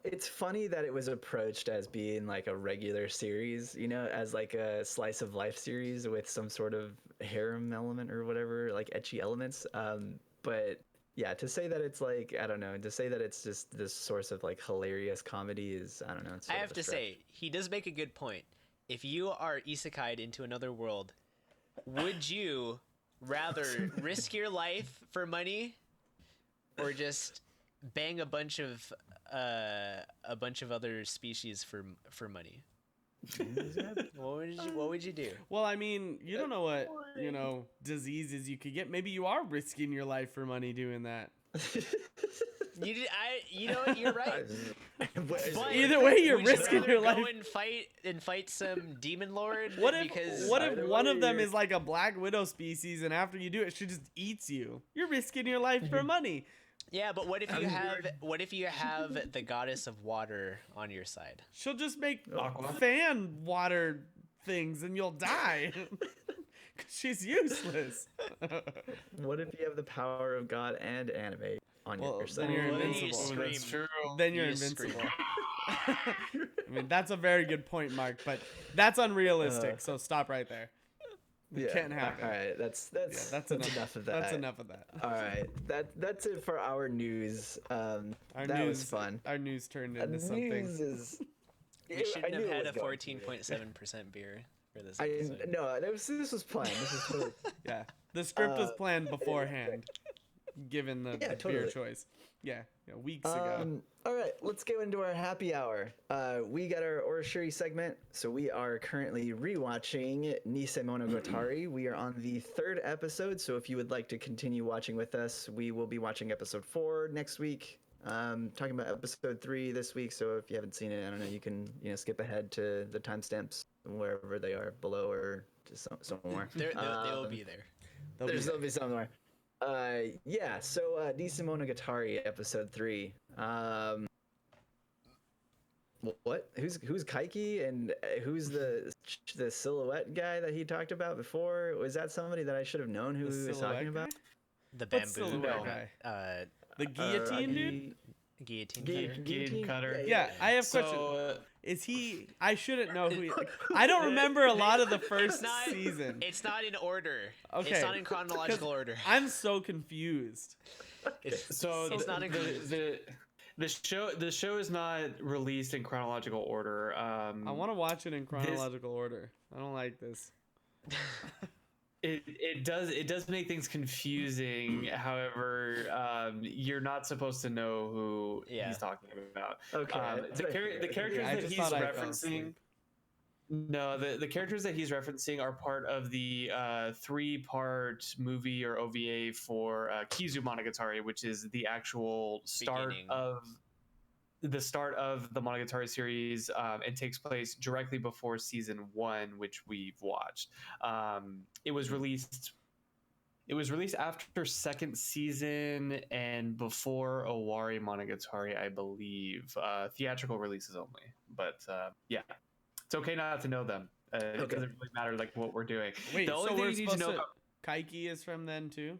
it's funny that it was approached as being like a regular series, as like a slice of life series with some sort of harem element or whatever, like ecchi elements. But yeah, to say that it's like, I don't know, to say that it's just this source of like hilarious comedy is, I don't know. It's I sort have of a to stretch. say, he does make a good point. If you are isekai'd into another world, would you rather risk your life for money, or just bang a bunch of other species for money? What would you do? Well, I mean, you don't know what diseases you could get. Maybe you are risking your life for money doing that. You know what? You're right. But Either way, you're would you risking rather your go life. and fight some demon lord. What because if Either one way, of them you're- is like a black widow species, and after you do it, she just eats you? You're risking your life for money. Yeah, but what if you have the goddess of water on your side? She'll just make Aqua? fan water things, and you'll die. 'Cause she's useless. What if you have the power of God and anime on Well, your side? then you're Well, then you invincible. scream. That's true. Then you're You just invincible. I mean, that's a very good point, Mark, but that's unrealistic. So stop right there. It can't happen. All right, that's That's enough of that. That's enough of that. All right, that's it for our news. Our that news, was fun. Our news turned into something. News is. We shouldn't I knew have it had was a going to. 14.7% beer for this I episode. no, this was planned. This was totally. Yeah, the script was Uh, planned beforehand, given the Yeah, beer totally. choice. Yeah, weeks ago. All right, let's go into our happy hour. We got our Orashiri segment, so we are currently rewatching Nisei Monogatari. We are on the 3rd episode, so if you would like to continue watching with us, we will be watching episode 4 next week. Talking about episode 3 this week, so if you haven't seen it, I don't know, you can skip ahead to the timestamps wherever they are below or just somewhere. They will be there. There'll be somewhere. Yeah, so Nisei Monogatari episode 3. What? Who's Kaiki and who's the silhouette guy that he talked about before? Was that somebody that I should have known who The he was silhouette talking about? guy? The What bamboo silhouette guy. The guillotine dude? Guillotine cutter. Guillotine cutter. Yeah, I have questions. So, Is he? I shouldn't know who. I don't remember a lot of the first not- season. It's not in order. Okay. It's not in chronological order. I'm so confused. so It's not the show is not released in chronological order. I want to watch it in chronological order. I don't like this. It does make things confusing. However, you're not supposed to know who Yeah. he's talking about. Okay. The characters I that just he's thought I fell referencing. asleep. No, the characters that he's referencing are part of the 3-part movie or OVA for Kizu Monogatari, which is the actual start Beginning. of the Monogatari series, and takes place directly before season 1, which we've watched. It was released after 2nd season and before Owari Monogatari, I believe. Theatrical releases only, but yeah. It's okay not to know them. It doesn't really matter like what we're doing. Wait, the only so thing we're you need to supposed know to. about Kaiki is from then too,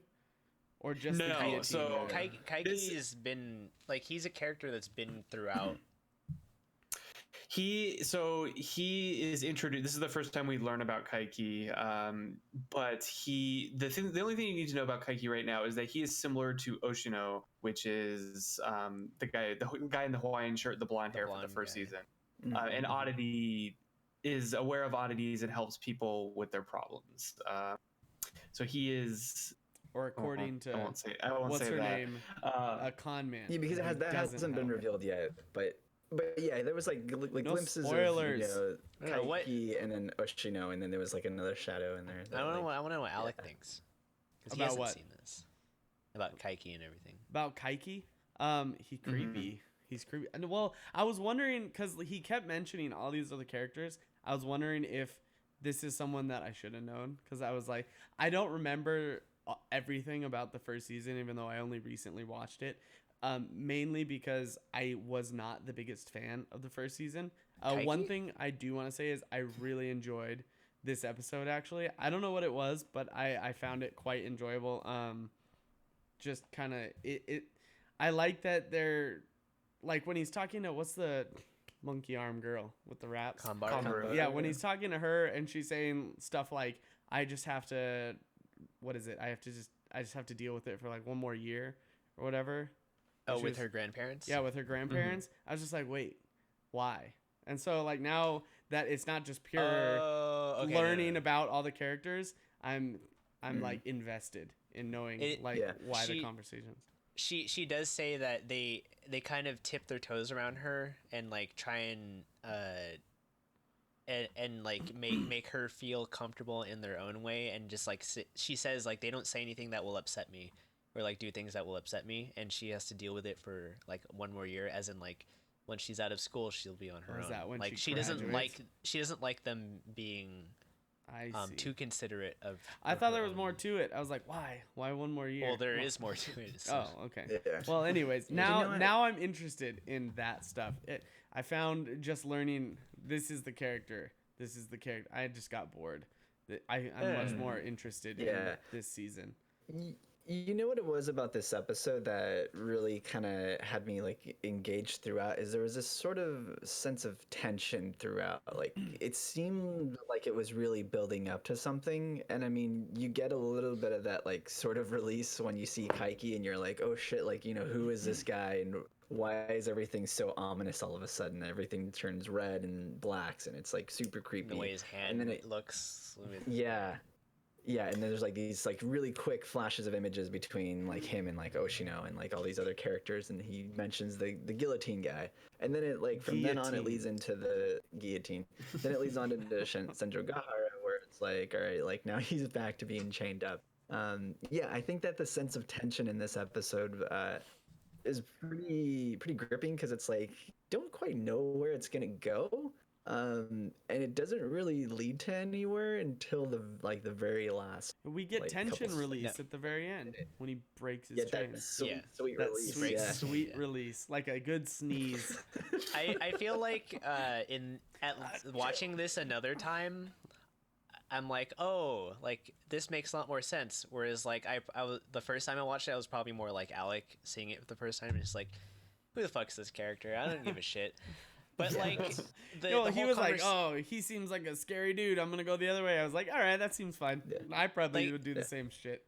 or just the No, guillotine so guy? Kaiki This- has been he's a character that's been throughout. he is introduced. This is the first time we learn about Kaiki. But the only thing you need to know about Kaiki right now is that he is similar to Oshino, which is the guy in the Hawaiian shirt, the blonde hair from the blonde first guy. season. Mhm. And Oddity is aware of oddities and helps people with their problems. So he is. Or according I to won't say what's say her that. name, a con man. Yeah, because who that doesn't hasn't been help. revealed yet. But yeah, there was like No glimpses spoilers. of I don't know, what- Kaiki and then Oshino, and then there was like another shadow in there. I want to know what Alec thinks. Because he About hasn't what? seen this. About Kaiki and everything. About Kaiki. He creepy. He's creepy. And well, I was wondering because he kept mentioning all these other characters. I was wondering if this is someone that I should have known because I was like, I don't remember everything about the first season, even though I only recently watched it. Mainly because I was not the biggest fan of the first season. One Kaiki? thing I do want to say is I really enjoyed this episode. Actually, I don't know what it was, but I found it quite enjoyable. Just kind of it. I like that they're like when he's talking to what's the monkey arm girl with the raps. Kanbaru. Yeah, when he's talking to her and she's saying stuff like, "I just have to, what is it? I just have to deal with it for like one more year or whatever." Oh, She with was- her grandparents? Yeah, with her grandparents. I was just like, wait, why? And so like now that it's not just pure Oh, okay, learning no. about all the characters, I'm like invested in knowing It- like Yeah. why the She- conversations. She does say that they kind of tip their toes around her and like try and like make her feel comfortable in their own way, and just like she says like they don't say anything that will upset me or like do things that will upset me, and she has to deal with it for like one more year, as in like when she's out of school she'll be on her Or is own. that when like she she doesn't graduates? like them being I see. too considerate of I of thought her there was own- more to it. I was like, why? Why one more year? Well, there is more to it. So. Oh, okay. Yeah. Well, anyways, you now know what? now I'm interested in that stuff. I found just learning this is the character. This is the character. I just got bored. I'm much more interested in Yeah. this season. You know what it was about this episode that really kind of had me like engaged throughout is there was this sort of sense of tension throughout. Like it seemed like it was really building up to something, and I mean, you get a little bit of that like sort of release when you see Kaiki and you're like, oh shit, like who is this guy and why is everything so ominous all of a sudden? Everything turns red and blacks and it's like super creepy. The way his hand then it looks. Yeah. Yeah, and then there's like these like really quick flashes of images between like him and like Oshino and like all these other characters, and he mentions the guillotine guy, and then it like from then on it leads into the guillotine. Then it leads on to Senjo Gahara, where it's like, all right, like now he's back to being chained up. Yeah, I think that the sense of tension in this episode is pretty gripping because it's like don't quite know where it's gonna go. And it doesn't really lead to anywhere until the very last. We get like, tension couple- release at the very end when he breaks his Yeah, chain. that sweet, Yeah. sweet That release. sweet, Yeah. sweet Yeah. release, like a good sneeze. I feel like watching this another time, I'm like, oh, like this makes a lot more sense. Whereas like I was the first time I watched it, I was probably more like Alec seeing it for the first time, and just like, who the fuck's this character? I don't give a shit. But like, He whole was like, oh, he seems like a scary dude. I'm gonna go the other way. I was like, all right, that seems fine. Yeah. I probably Like- would do the same shit.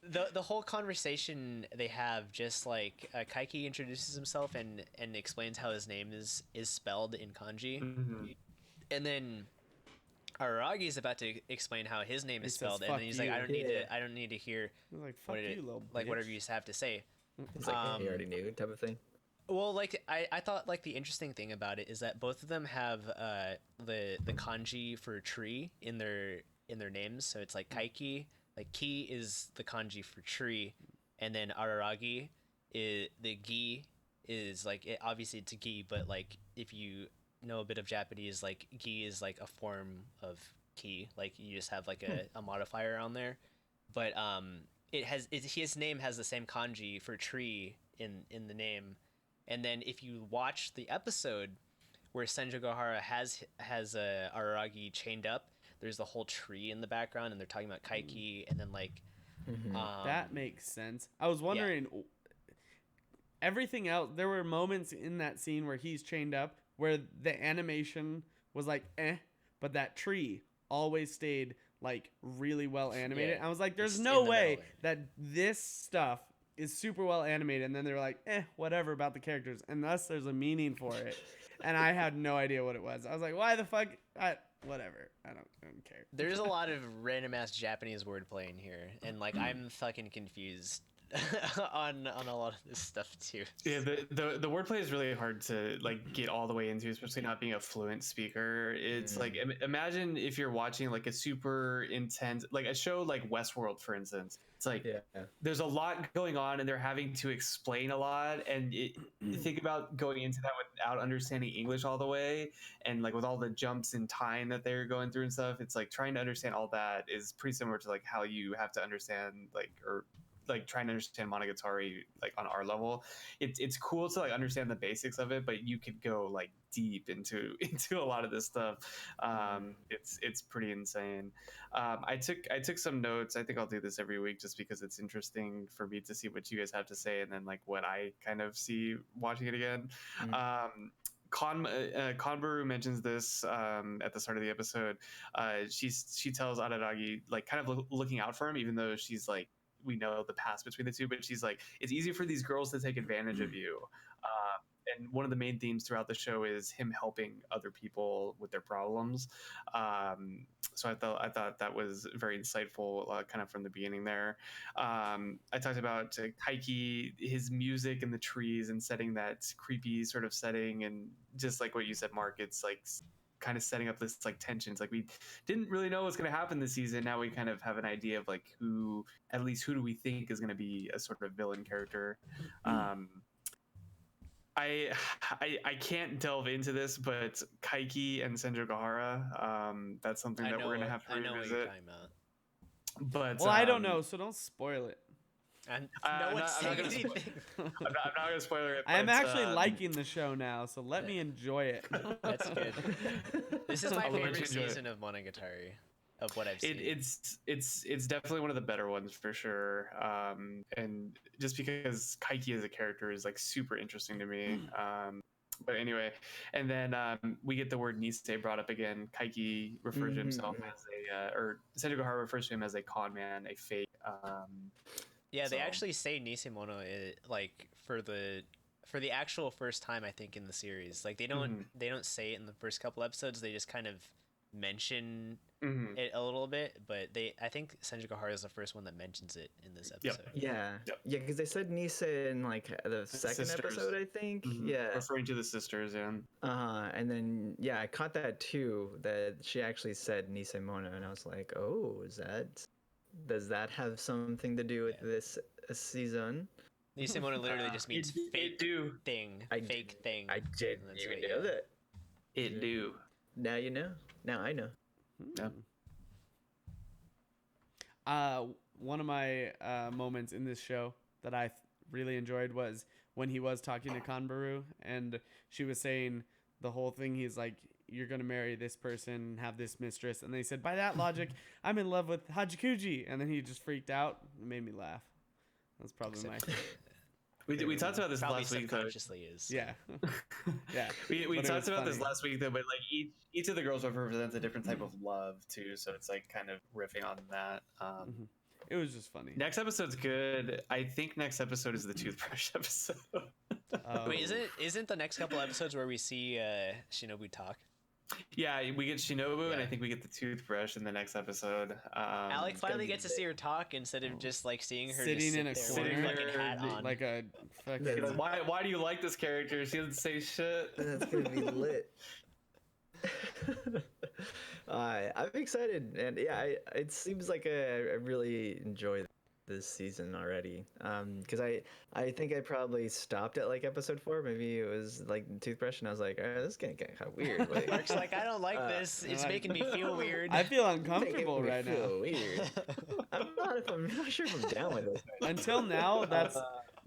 the whole conversation they have, just like Kaiki introduces himself and explains how his name is spelled in kanji, Mhm. and then Araragi is about to explain how his name He is says, spelled, and "Fuck then he's like, you." I don't need Yeah. to hear I was like, fuck what you, it, little like whatever bitch. you have to say. It's like he already knew type of thing. Well, like I thought like the interesting thing about it is that both of them have the kanji for tree in their names. So it's like Kaiki, like ki is the kanji for tree, and then Araragi is the gi is like obviously it's a gi, but like if you know a bit of Japanese, like gi is like a form of ki, like you just have like a modifier on there, but his name has the same kanji for tree in the name. And then if you watch the episode where Senjo Gohara has Araragi chained up, there's the whole tree in the background, and they're talking about Kaiki, and then like That makes sense. I was wondering, everything else, there were moments in that scene where he's chained up where the animation was like, but that tree always stayed like really well animated. Yeah, I was like, there's it's no in the way middle that this stuff is super well animated. And then they were like, whatever about the characters, unless there's a meaning for it. And I had no idea what it was. I was like, why the fuck? Whatever. I don't care. there's a lot of random ass Japanese wordplay in here, and like I'm fucking confused on a lot of this stuff too. Yeah, the wordplay is really hard to like get all the way into, especially not being a fluent speaker. It's like imagine if you're watching like a super intense, like a show like Westworld, for instance. It's like there's a lot going on, and they're having to explain a lot. And think about going into that without understanding English all the way, and like with all the jumps in time that they're going through and stuff. It's like trying to understand all that is pretty similar to like how you have to understand like trying to understand Monogatari like on our level. It's cool to like understand the basics of it, but you could go like deep into a lot of this stuff. It's pretty insane. I took some notes. I think I'll do this every week just because it's interesting for me to see what you guys have to say, and then like what I kind of see watching it again. Konbaru mentions this at the start of the episode. She tells Araragi like kind of looking out for him, even though she's like, we know the past between the two, but she's like, it's easy for these girls to take advantage of you. And one of the main themes throughout the show is him helping other people with their problems. So I thought that was very insightful, kind of from the beginning there. I talked about Kaiki, his music and the trees and setting that creepy sort of setting, and just like what you said, Mark, it's like kind of setting up this like tensions. Like we didn't really know what's going to happen this season. Now we kind of have an idea of like who do we think is going to be a sort of villain character. I can't delve into this, but Kaiki and Senjo Gahara, that's something that we're going to have to I know what you're revisit. talking about. But I don't know, so don't spoil it. And I'm no one's not saying gonna spoil- anything. I'm not going to spoil it. I am but, actually liking the show now, so let me enjoy it. That's good. This is my I'll let favorite you enjoy it. season of Monogatari. of what I've seen. It's definitely one of the better ones for sure. And just because Kaiki as a character is like super interesting to me. But anyway, and then we get the word Nisei brought up again. Kaiki refers to himself as or Sengoku refers to him as a con man, a fake. Yeah, they So- actually say Nisemono like for the actual first time I think in the series. Like they don't say it in the first couple episodes. They just kind of mention it a little bit, but I think Senju Gahara is the first one that mentions it in this episode. Yeah, Yep. yeah, because they said Nisei in like the second sisters. episode, I think. Yeah, referring to the sisters, yeah. and then I caught that too. That she actually said Nisei Mona, and I was like, oh, does that have something to do with this season? Nisemono literally just means fake thing. Fake thing. I didn't That's even right, know that. It do. Now you know. Now I know. One of my moments in this show that I really enjoyed was when he was talking to Kanbaru, and she was saying the whole thing. He's like, you're going to marry this person, have this mistress. And they said, by that logic, I'm in love with Hachikuji. And then he just freaked out. It made me laugh. That's probably my... We talked about this Probably last week, though. subconsciously is. Yeah. Yeah. We But it talked was about this funny. last week, though, but like each of the girls represents a different type of love, too. So it's like kind of riffing on that. It was just funny. Next episode's good. I think next episode is the toothbrush episode. Wait, isn't the next couple episodes where we see Shinobu talk? Yeah, we get Shinobu, and I Yeah. think we get the toothbrush in the next episode. Alec finally be gets to see her talk instead of just like seeing her Sitting just sit in a there corner. with her fucking hat on. Like a fucking... You're like, why do you like this character? She doesn't say shit. That's gonna be lit. I'm excited, and it seems like I really enjoy this season already. Because I think I probably stopped at like episode 4. Maybe it was like toothbrush, and I was like, this is getting kind of weird. Like, Mark's like, I don't like this. It's making me feel weird. I feel making uncomfortable me right now. feel weird. I'm not sure if I'm down with this. Until now,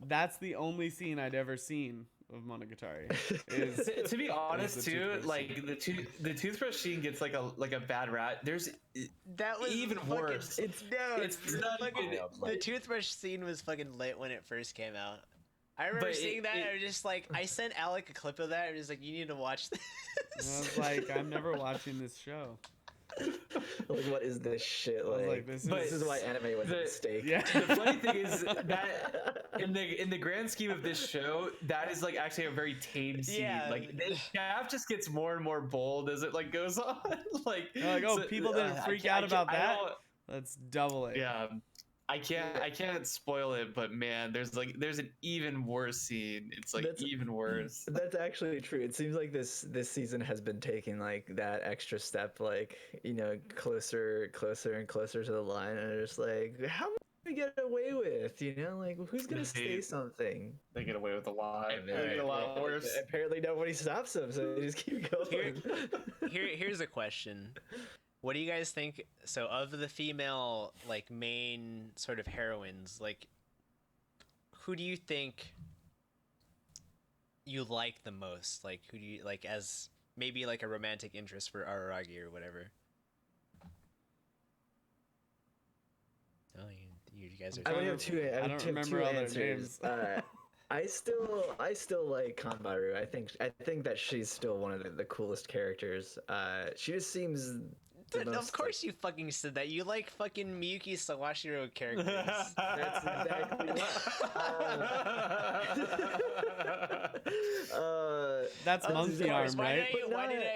that's the only scene I'd ever seen of Monogatari. Is To be honest, the too, toothbrush like the toothbrush scene gets like a bad rap. There's That was even fucking, worse. It's It's not fucking, even- the toothbrush scene was fucking lit when it first came out. I remember But seeing that. And I was just like, I sent Alec a clip of that. I was like, you need to watch I this. was like, I'm never watching this show. Like, what is this shit? I was Like, like, this this is... is why anime was a the- mistake. Yeah. The funny thing is that in the grand scheme of this show, that is like actually a very tame scene. Yeah. Like the shaft just gets more and more bold as it like goes on. Like, You're like, oh, people didn't I freak can't- out about I that? don't- Let's double it. Yeah. I can't spoil it, but man, there's an even worse scene. It's like That's- even worse. That's actually true. It seems like this season has been taking like that extra step, like, closer and closer to the line, and it's like, how am I gonna get away with? Like, who's gonna say something? They get away with a lot. They Alright, get a lot Well, worse. Apparently nobody stops them, so they just keep going. Here's a question. What do you guys think? So, of the female, like, main sort of heroines, like, who do you think you like the most? Like, who do you like as maybe like a romantic interest for Araragi or whatever? Oh, you guys are. I only have two. I don't remember two all their answers. names. I still like Kanbaru. I think that she's still one of the coolest characters. She just seems. But most, of course you fucking said that. You like fucking Miyuki Sawashiro characters. That's exactly That's monkey of arm, course, right?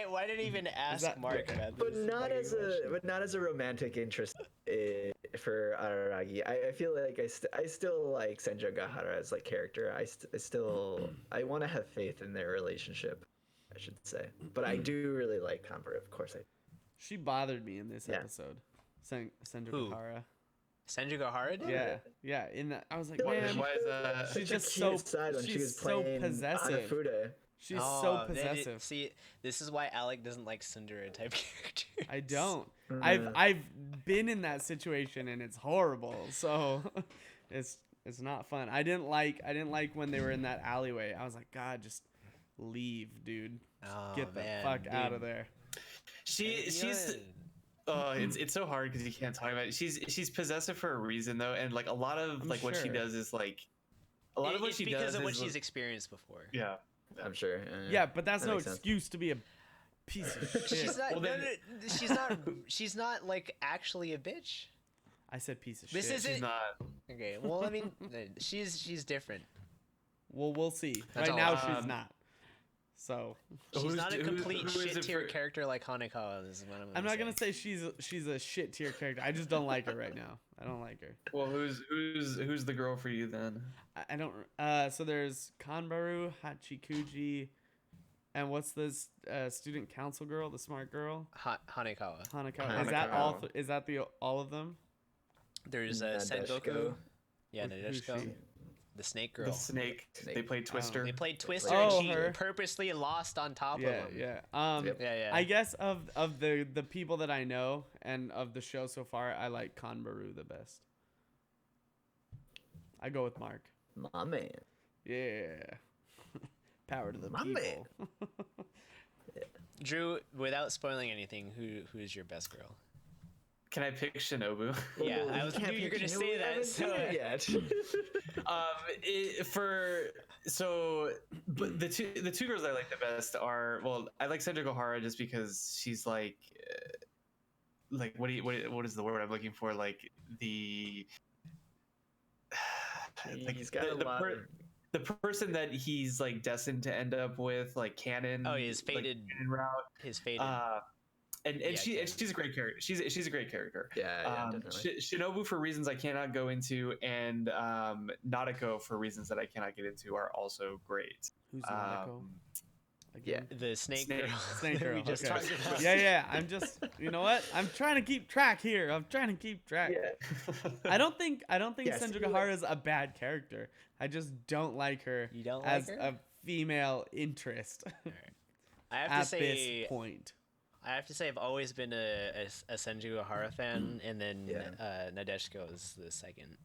Why did I even ask that- Mark about but this? not fucking as a question? but not as a romantic interest for Araragi. I feel like I still like Senjo Gahara as like character. I want to have faith in their relationship, I should say. But I do really like Kanbaru, of course. She bothered me in this Yeah. episode. Senju Who? Gahara. Senju Gahara did? Yeah. In that, I was like, Why- man, why is that? she's Such a just cute so side when she she's was so playing possessive. Hanafuda. She's Oh, so that is- possessive. See, this is why Alec doesn't like Tsundere type characters. I don't. Mm. I've been in that situation and it's horrible. So it's not fun. I didn't like when they were in that alleyway. I was like, God, just leave, dude. Oh, Get the man, fuck out dude. of there. She's It's so hard because you can't talk about it. She's possessive for a reason though, and like a lot of I'm like what she sure. does is like a lot of what It's she because does of what is she's experienced before. yeah. I'm sure. Yeah, but that's That no makes sense. excuse to be a piece of shit. She's not. Well, no, then- no, she's not. She's not like actually a bitch. I said piece of This shit. is She's it. not. Okay. Well, I mean, she's different. Well, we'll see. That's Right all. now, she's Um, not. So She's Who's- not a who- complete who is shit it tier for- character like Hanekawa. Is what I'm not gonna say she's a shit tier character. I just don't like her right now. I don't like her. Well, who's the girl for you then? I don't. So there's Kanbaru, Hachikuji, and what's this student council girl, the smart girl, Hanekawa. Hanekawa. Is that all? Hanekawa. Is that the all of them? There's Nadeshiko. Sengoku. Yeah, Who's Nadeshiko. she? The snake The girl. snake. Snake. They played Twister. They played Twister, Oh, and she her. purposely lost on top Yeah, of him. yeah. Yep. Yeah, yeah. I guess of the people that I know and of the show so far, I like Kanbaru the best. I go with Mark. My man. Yeah. Power to the My people. Drew, without spoiling anything, who's your best girl? Can I pick Shinobu? Yeah, Ooh, I you was can't knew you were pick gonna Shinobu, say we that. haven't So, seen it yet. But the two girls I like the best are, well, I like Senju Gohara just because she's like what is the word I'm looking for, like the He's got a lot of- the person that he's like destined to end up with, like canon. Oh, his like, fated- canon route. his fated. And Yeah, she's a great character. She's a great character. Yeah, definitely. Shinobu for reasons I cannot go into, and Nadeko for reasons that I cannot get into are also great. Who's Nanako? Um, Yeah. the snake Snake. girl. Snake that girl. we just Okay. talked about. Yeah. I'm just. You know what? I'm trying to keep track here. I'm trying to keep track. Yeah. I don't think Yes, Senju you Gahara is a bad character. I just don't like her You don't as like her? a female interest I have at to say, this point. I have to say, I've always been a Senju Ohara fan, and then Yeah. Nadeshiko is the second.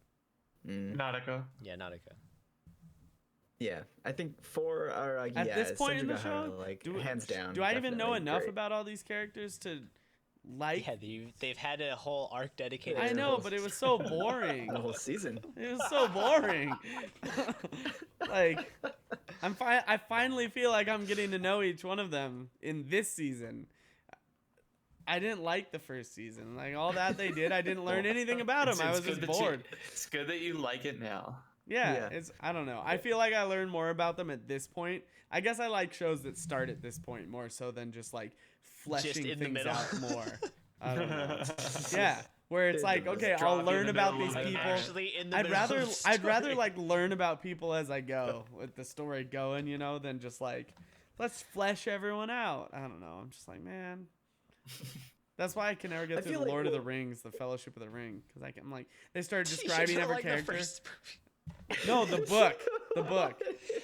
Mm, Nadeko. Yeah, Nadeko. yeah, I think for our At yeah, this point in the Senju show, Gahara, like do, hands down. do I even know definitely enough great. about all these characters to like? Yeah, they've had a whole arc dedicated. I to know, them. but it was so boring. the whole season? It was so boring. Like, I finally feel like I'm getting to know each one of them in this season. I didn't like the first season. Like all that they did, I didn't learn anything about them. I was just good that bored. it's good that you like it now. Yeah, Yeah. it's I don't know. I feel like I learned more about them at this point. I guess I like shows that start at this point more so than just like fleshing in the things middle. out more. I don't know. Yeah, where it's Just like, okay, drop I'll you in learn the about middle these of the people. Actually, in the I'd middle of rather the I'd rather story. like learn about people as I go with the story going, you know, than just like let's flesh everyone out. I don't know. I'm just like, man. That's why I can never I get through feel the like Lord of the what- Rings, the Fellowship of the Ring, because I'm like they started You describing don't every like character. The first movie. No, the book, the book,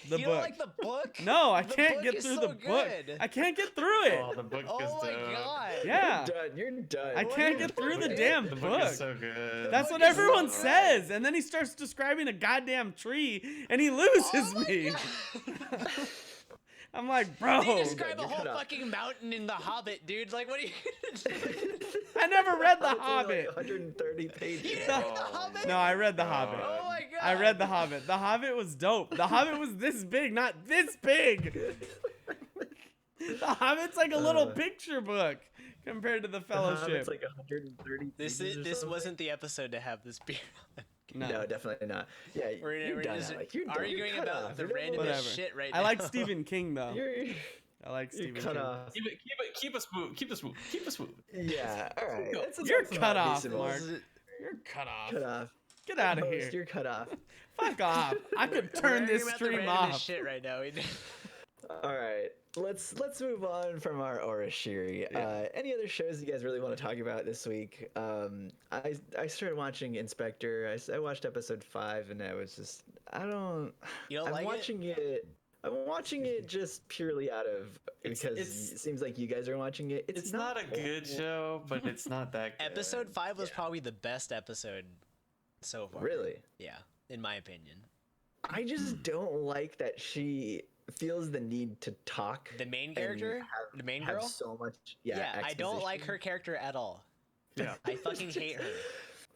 the You book. don't like the book? No, I The can't book get is through so the book. good. I can't get through it. Oh, the book is Oh my dope. god. Yeah. You're done. You're done. I can't get through the damn The book. book is so good. That's book what is so everyone good. says, and then he starts describing a goddamn tree, and he loses Oh my me. God. I'm like, bro, They describe a you're whole cut off. fucking mountain in The Hobbit, dude. Like, what are you gonna do? I never read The It's only, Hobbit. Like 130 You pages. didn't read The Hobbit? No, I read The Hobbit. Oh my god. I read The Hobbit. The Hobbit was dope. The Hobbit was this big, not this big. The Hobbit's like a little picture book compared to The Fellowship. It's like 130 This pages or this something. wasn't the episode to have this beer. No, definitely not. Yeah, you're done. just Alec. You're done. arguing You're cut about off. the You're done. randomest Whatever. shit right now. I like Stephen King though. You're I like Stephen cut King. off. Keep us moving. Keep us moving. Keep us moving. Yeah. All right. That's You're enough cut about off, Beastables. Mark. You're cut off. Cut off. Get out of Host, here. You're cut off. Fuck off. I could We're turn arguing this about the stream randomest off. shit right now. All right. Let's move on from our Orashiri. Yeah. Any other shows you guys really want to talk about this week? I started watching Inspector. I watched episode 5, and I was just You don't I'm like watching it. I'm watching it just purely out of because it's- it seems like you guys are watching it. It's not a good show, but it's not that good. Episode 5 was probably the best episode so far. Really. Yeah, in my opinion. I just don't like that she feels the need to talk. The main and character, have- the main have girl. so much. Yeah, I don't like exposition. her character at all. Yeah. I fucking hate her.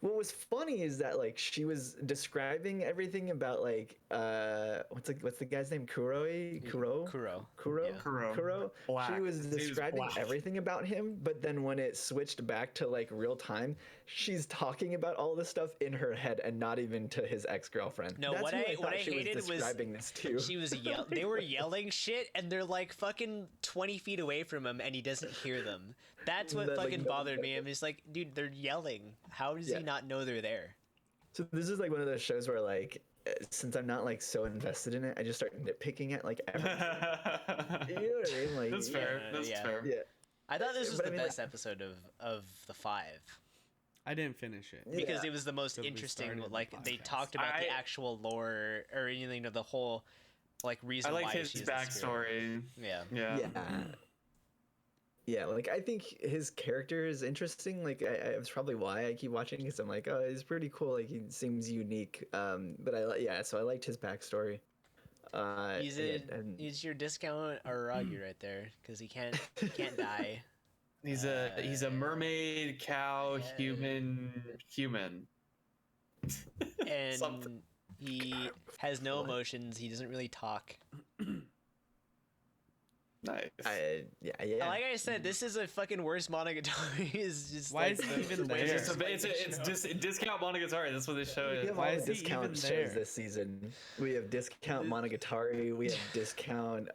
What was funny is that like she was describing everything about like what's the guy's name? Kuro? Kuro. Kuro? Yeah. Kuro. Black. She was His name is describing Black. everything about him, but then when it switched back to like real time, she's talking about all this stuff in her head and not even to his ex-girlfriend. No, That's what who I thought she hated was describing this too. She was they were yelling shit, and they're like fucking 20 feet away from him, and he doesn't hear them. That's what That, like, fucking no- bothered me. I'm just like, dude, they're yelling. How does Yeah. he not know they're there? So this is like one of those shows where like since I'm not like so invested in it, I just start nitpicking at like everything. You know what I mean? Like That's fair. Yeah, That's yeah. fair. Yeah. I thought this was But I the mean, best episode of the 5 I didn't finish it. because Yeah. it was the most Because we interesting. started the Like they podcast. talked about the I- actual lore or anything of the whole like reason I like why his she's the spirit. backstory. Yeah. Yeah. Yeah. Yeah, like I think his character is interesting. Like it's probably why I keep watching because I'm like, oh, he's pretty cool. Like he seems unique. But so I liked his backstory. He's and he's your discount Aragi right there because he can't die. He's a mermaid, cow, human. And Something. he has no emotions. He doesn't really talk. Nice. yeah. Like I said, this is a fucking worse Monogatari. Is just Why like is he the- even the there? just It's discount Monogatari. That's what this show We is. have Why all is the he discount even shows there? this season. We have discount Monogatari. We have discount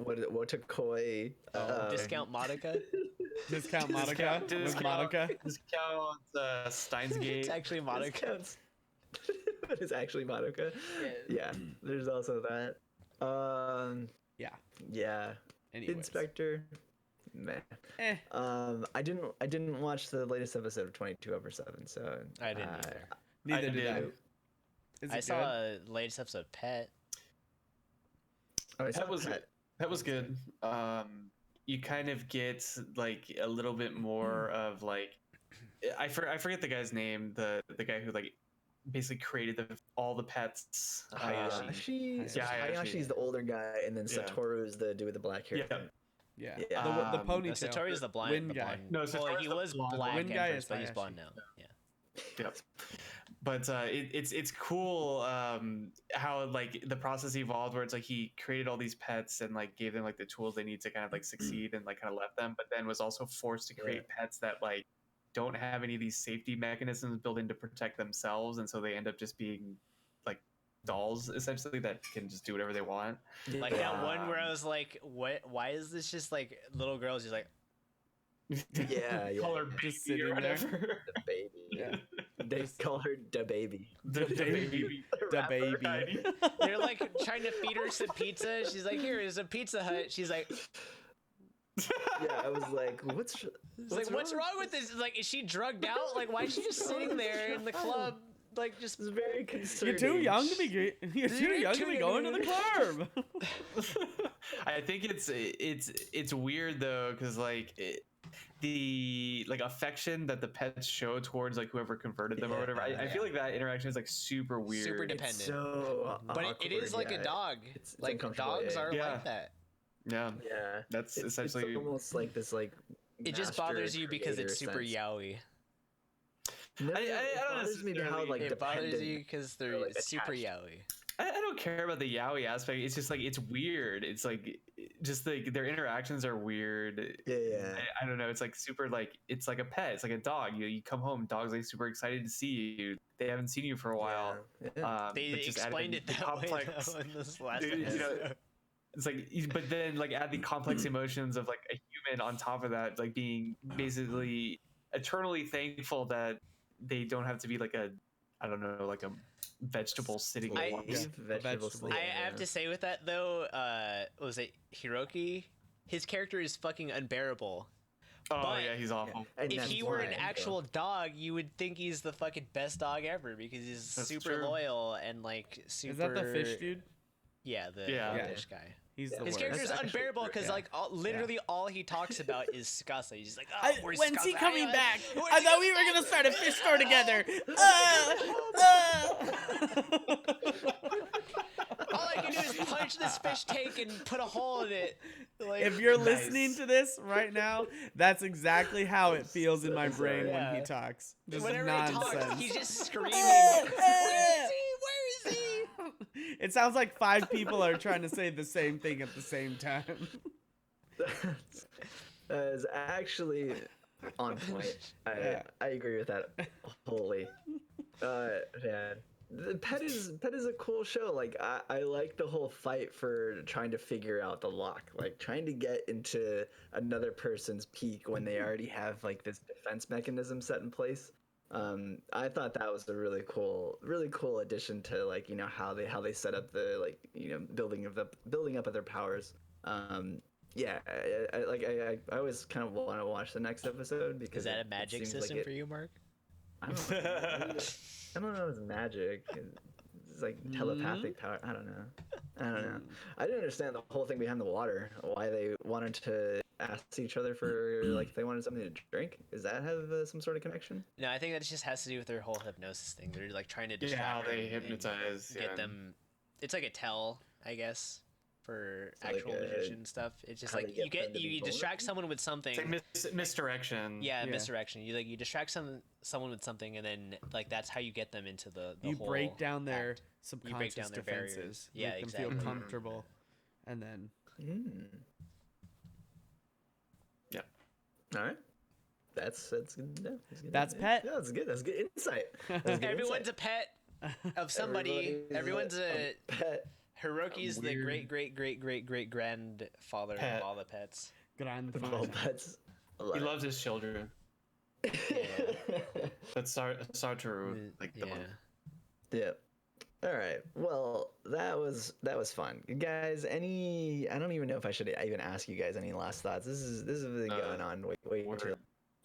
Wotakoi. discount Monica. Discount Monica with Discount- Monica. Discount Steins Gate. It's actually Monica. Discounts. But it's actually Madoka. Yeah, there's also that. Yeah. Yeah. Anyways. Inspector. Meh. Eh. I didn't watch the latest episode of 22/7, so I didn't either. Neither I did I. didn't. Is I it saw good? a latest episode of Pet. Oh, I saw That was Pet. that was good. You kind of get like a little bit more of like I forget the guy's name, the guy who like basically created all the pets. Hayashi. Yeah, Hayashi. Hayashi's the older guy, and then Yeah. Satoru's the dude with the black hair. Yeah. Yeah. Yeah. The No, ponytail. Satori's the blind. Wind the guy. blonde. No, well, Satori's he the was blonde. black Wind at guy first, is but he's Hayashi. blonde now. Yeah. Yep. But it's cool how like the process evolved where it's like he created all these pets and like gave them like the tools they need to kind of like succeed and like kind of left them, but then was also forced to create pets that like don't have any of these safety mechanisms built in to protect themselves, and so they end up just being like dolls essentially that can just do whatever they want. Like that one where I Um, was like, "What? Why is this just like little girls?" Just like, Yeah, Call her Just baby sitting or there. whatever. The baby. Yeah. They call her the baby. The baby. The baby. they're like trying to feed her some pizza. She's like, "Here is a Pizza Hut." She's like, Yeah, I was like, what's "What's wrong with this?" Like, is she drugged out? Like, why is she just sitting there in the club? Like, just It's very You're concerning. too young to be. You're too young to be going to the club. I think it's weird though because like the like affection that the pets show towards like whoever converted them or whatever. I feel like that interaction is like super weird. super It's dependent. so But it is awkward, like yeah. a dog. It's Like uncomfortable, dogs yeah. are Yeah. like that. Yeah, Yeah, that's it's essentially. almost like this like. It just master bothers you because it's creator super sense. yaoi. No, I it don't bothers me to how necessarily- like It bothers dependent. you because they're or, like, super attached. yaoi. I don't care about the yaoi aspect. It's just like it's weird. It's like just like their interactions are weird. Yeah. I don't know. It's like super like it's like a pet. It's like a dog. You come home, dog's like super excited to see you. They haven't seen you for a while. Yeah. They but just add explained in it the that way though, in this last Dude, you know, episode. It's like, but then like add the complex emotions of like a human on top of that, like being basically eternally thankful that they don't have to be like a, I don't know, like a vegetable sitting. I- in one- Vegetable vegetable. slave, I have to say with that though, was it Hiroki? His character is fucking unbearable. Oh but- yeah, he's awful. And If that's he were an why, actual dog, you would think he's the fucking best dog ever because he's That's super true. loyal and like super. Is that the fish dude? Yeah, the Yeah. fish guy. He's Yeah. the His worst. character is That's actually unbearable true, because yeah. like literally all he talks about is Tsukasa. He's just like, oh, where's When's he Tsukasa? coming I- back? where's I he thought we coming were gonna back?" start a fish store together. All I I can do is punch this fish tank and put a hole in it. Like, If you're Nice. listening to this right now, that's exactly how it feels in my brain when he Yeah. talks. Just whenever nonsense. he talks, he's just screaming. Where is he? Where is he? It sounds like 5 people are trying to say the same thing at the same time. That is actually on point. Yeah. I agree with that wholly. Yeah. The Pet is a cool show. Like I like the whole fight for trying to figure out the lock, like trying to get into another person's peak when they already have like this defense mechanism set in place. I thought that was a really cool addition to like how they set up the like building up of their powers. Yeah, I always kind of want to watch the next episode because Is that a it magic seems like system it- for you, Mark? I don't know. I don't know if it's magic. It's like telepathic power. I don't know. I didn't understand the whole thing behind the water. Why they wanted to ask each other for like if they wanted something to drink. Does that have some sort of connection? No, I think that just has to do with their whole hypnosis thing. They're like trying to Yeah, distract how they them and hypnotize. get yeah. them. It's like a tell, I guess, for So like actual a- magician stuff. It's just how like they you get them get to be you distract vulnerable? someone with something. It's like misdirection. Yeah, Yeah. misdirection. You distract someone with something, and then like that's how you get them into the You whole break down their act. subconscious down their defenses. barriers. Yeah, make them exactly. feel comfortable, and then Mm. Yeah. All right. That's good. Yeah, That's yeah, Pet. Yeah, that's good. That's good insight. That's good Everyone's insight. a pet of somebody. Everyone's a pet. Hiroki's the weird- great grandfather Pet. of all the pets. Of all grandfather. pets. He loves his children. That's Satoru. Like the Yeah. one. Yeah. All right. Well, that was fun, guys. I don't even know if I should even ask you guys any last thoughts. This has been going on way too. We're-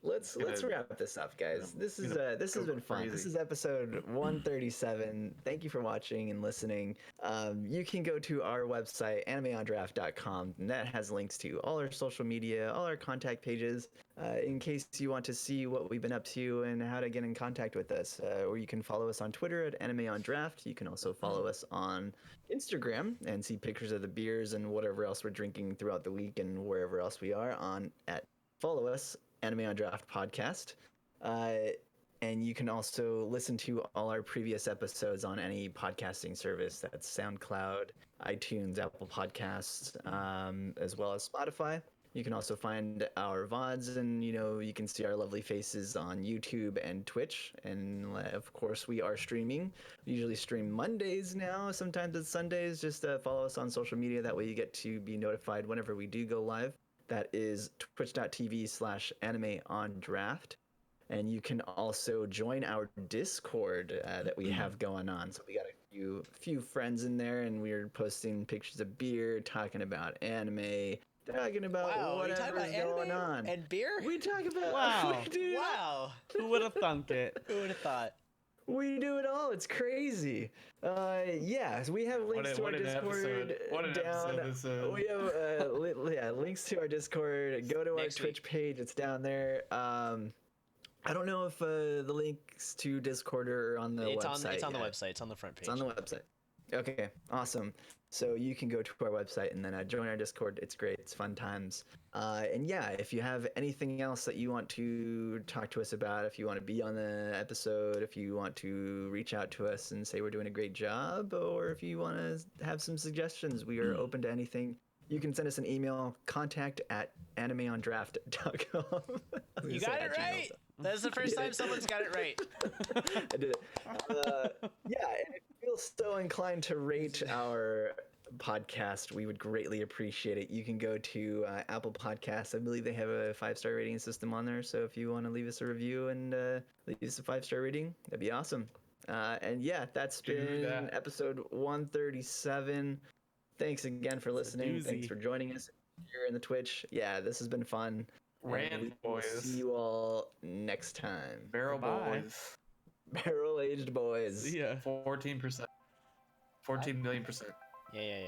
Let's gonna- wrap this up, guys. This is gonna this has go been fun. This crazy. is episode 137. Thank you for watching and listening. You can go to our website animeondraft.com, and that has links to all our social media, all our contact pages, in case you want to see what we've been up to and how to get in contact with us. Or you can follow us on Twitter at animeondraft. You can also follow us on Instagram and see pictures of the beers and whatever else we're drinking throughout the week and wherever else we are on at follow us Anime on Draft podcast. And you can also listen to all our previous episodes on any podcasting service. That's SoundCloud, iTunes, Apple Podcasts, as well as Spotify. You can also find our VODs, and you can see our lovely faces on YouTube and Twitch. And of course, we are streaming. We usually stream Mondays now. Sometimes it's Sundays. Just follow us on social media. That way, you get to be notified whenever we do go live. That is twitch.tv/animeondraft. And you can also join our Discord that we have going on. So we got a few friends in there, and we're posting pictures of beer, talking about anime, talking about Wow, we talk whatever's about going anime on. and beer. We talk about Wow. we do, Wow, Who would have thunk it? who would have thought? we do it all. It's crazy. Yeah, so we have links to our What an Discord episode. What an down. episode this is. We have links to our Discord. Go to Next our Twitch week. page. It's down there. I don't know if the links to Discord are on the It's website. on the yet. website. It's on the front page. It's on the website. Okay, awesome. So you can go to our website and then join our Discord. It's great. It's fun times. And yeah, if you have anything else that you want to talk to us about, if you want to be on the episode, if you want to reach out to us and say we're doing a great job, or if you want to have some suggestions, we are open to anything. You can send us an email, contact@animeondraft.com. You got it right. That's the first time someone's got it right. I did it. Yeah, and if you feel so inclined to rate our podcast, we would greatly appreciate it. You can go to Apple Podcasts. I believe they have a 5-star rating system on there. So if you want to leave us a review and leave us a 5-star rating, that'd be awesome. And yeah, that's Do been that. episode 137. Thanks again for listening. Thanks doozy. for joining us here in the Twitch. Yeah, this has been fun. And we Rand will boys. see you all next time. Barrel Bye. boys. Barrel-aged boys. Yeah. 14%. 14 million %. Yeah.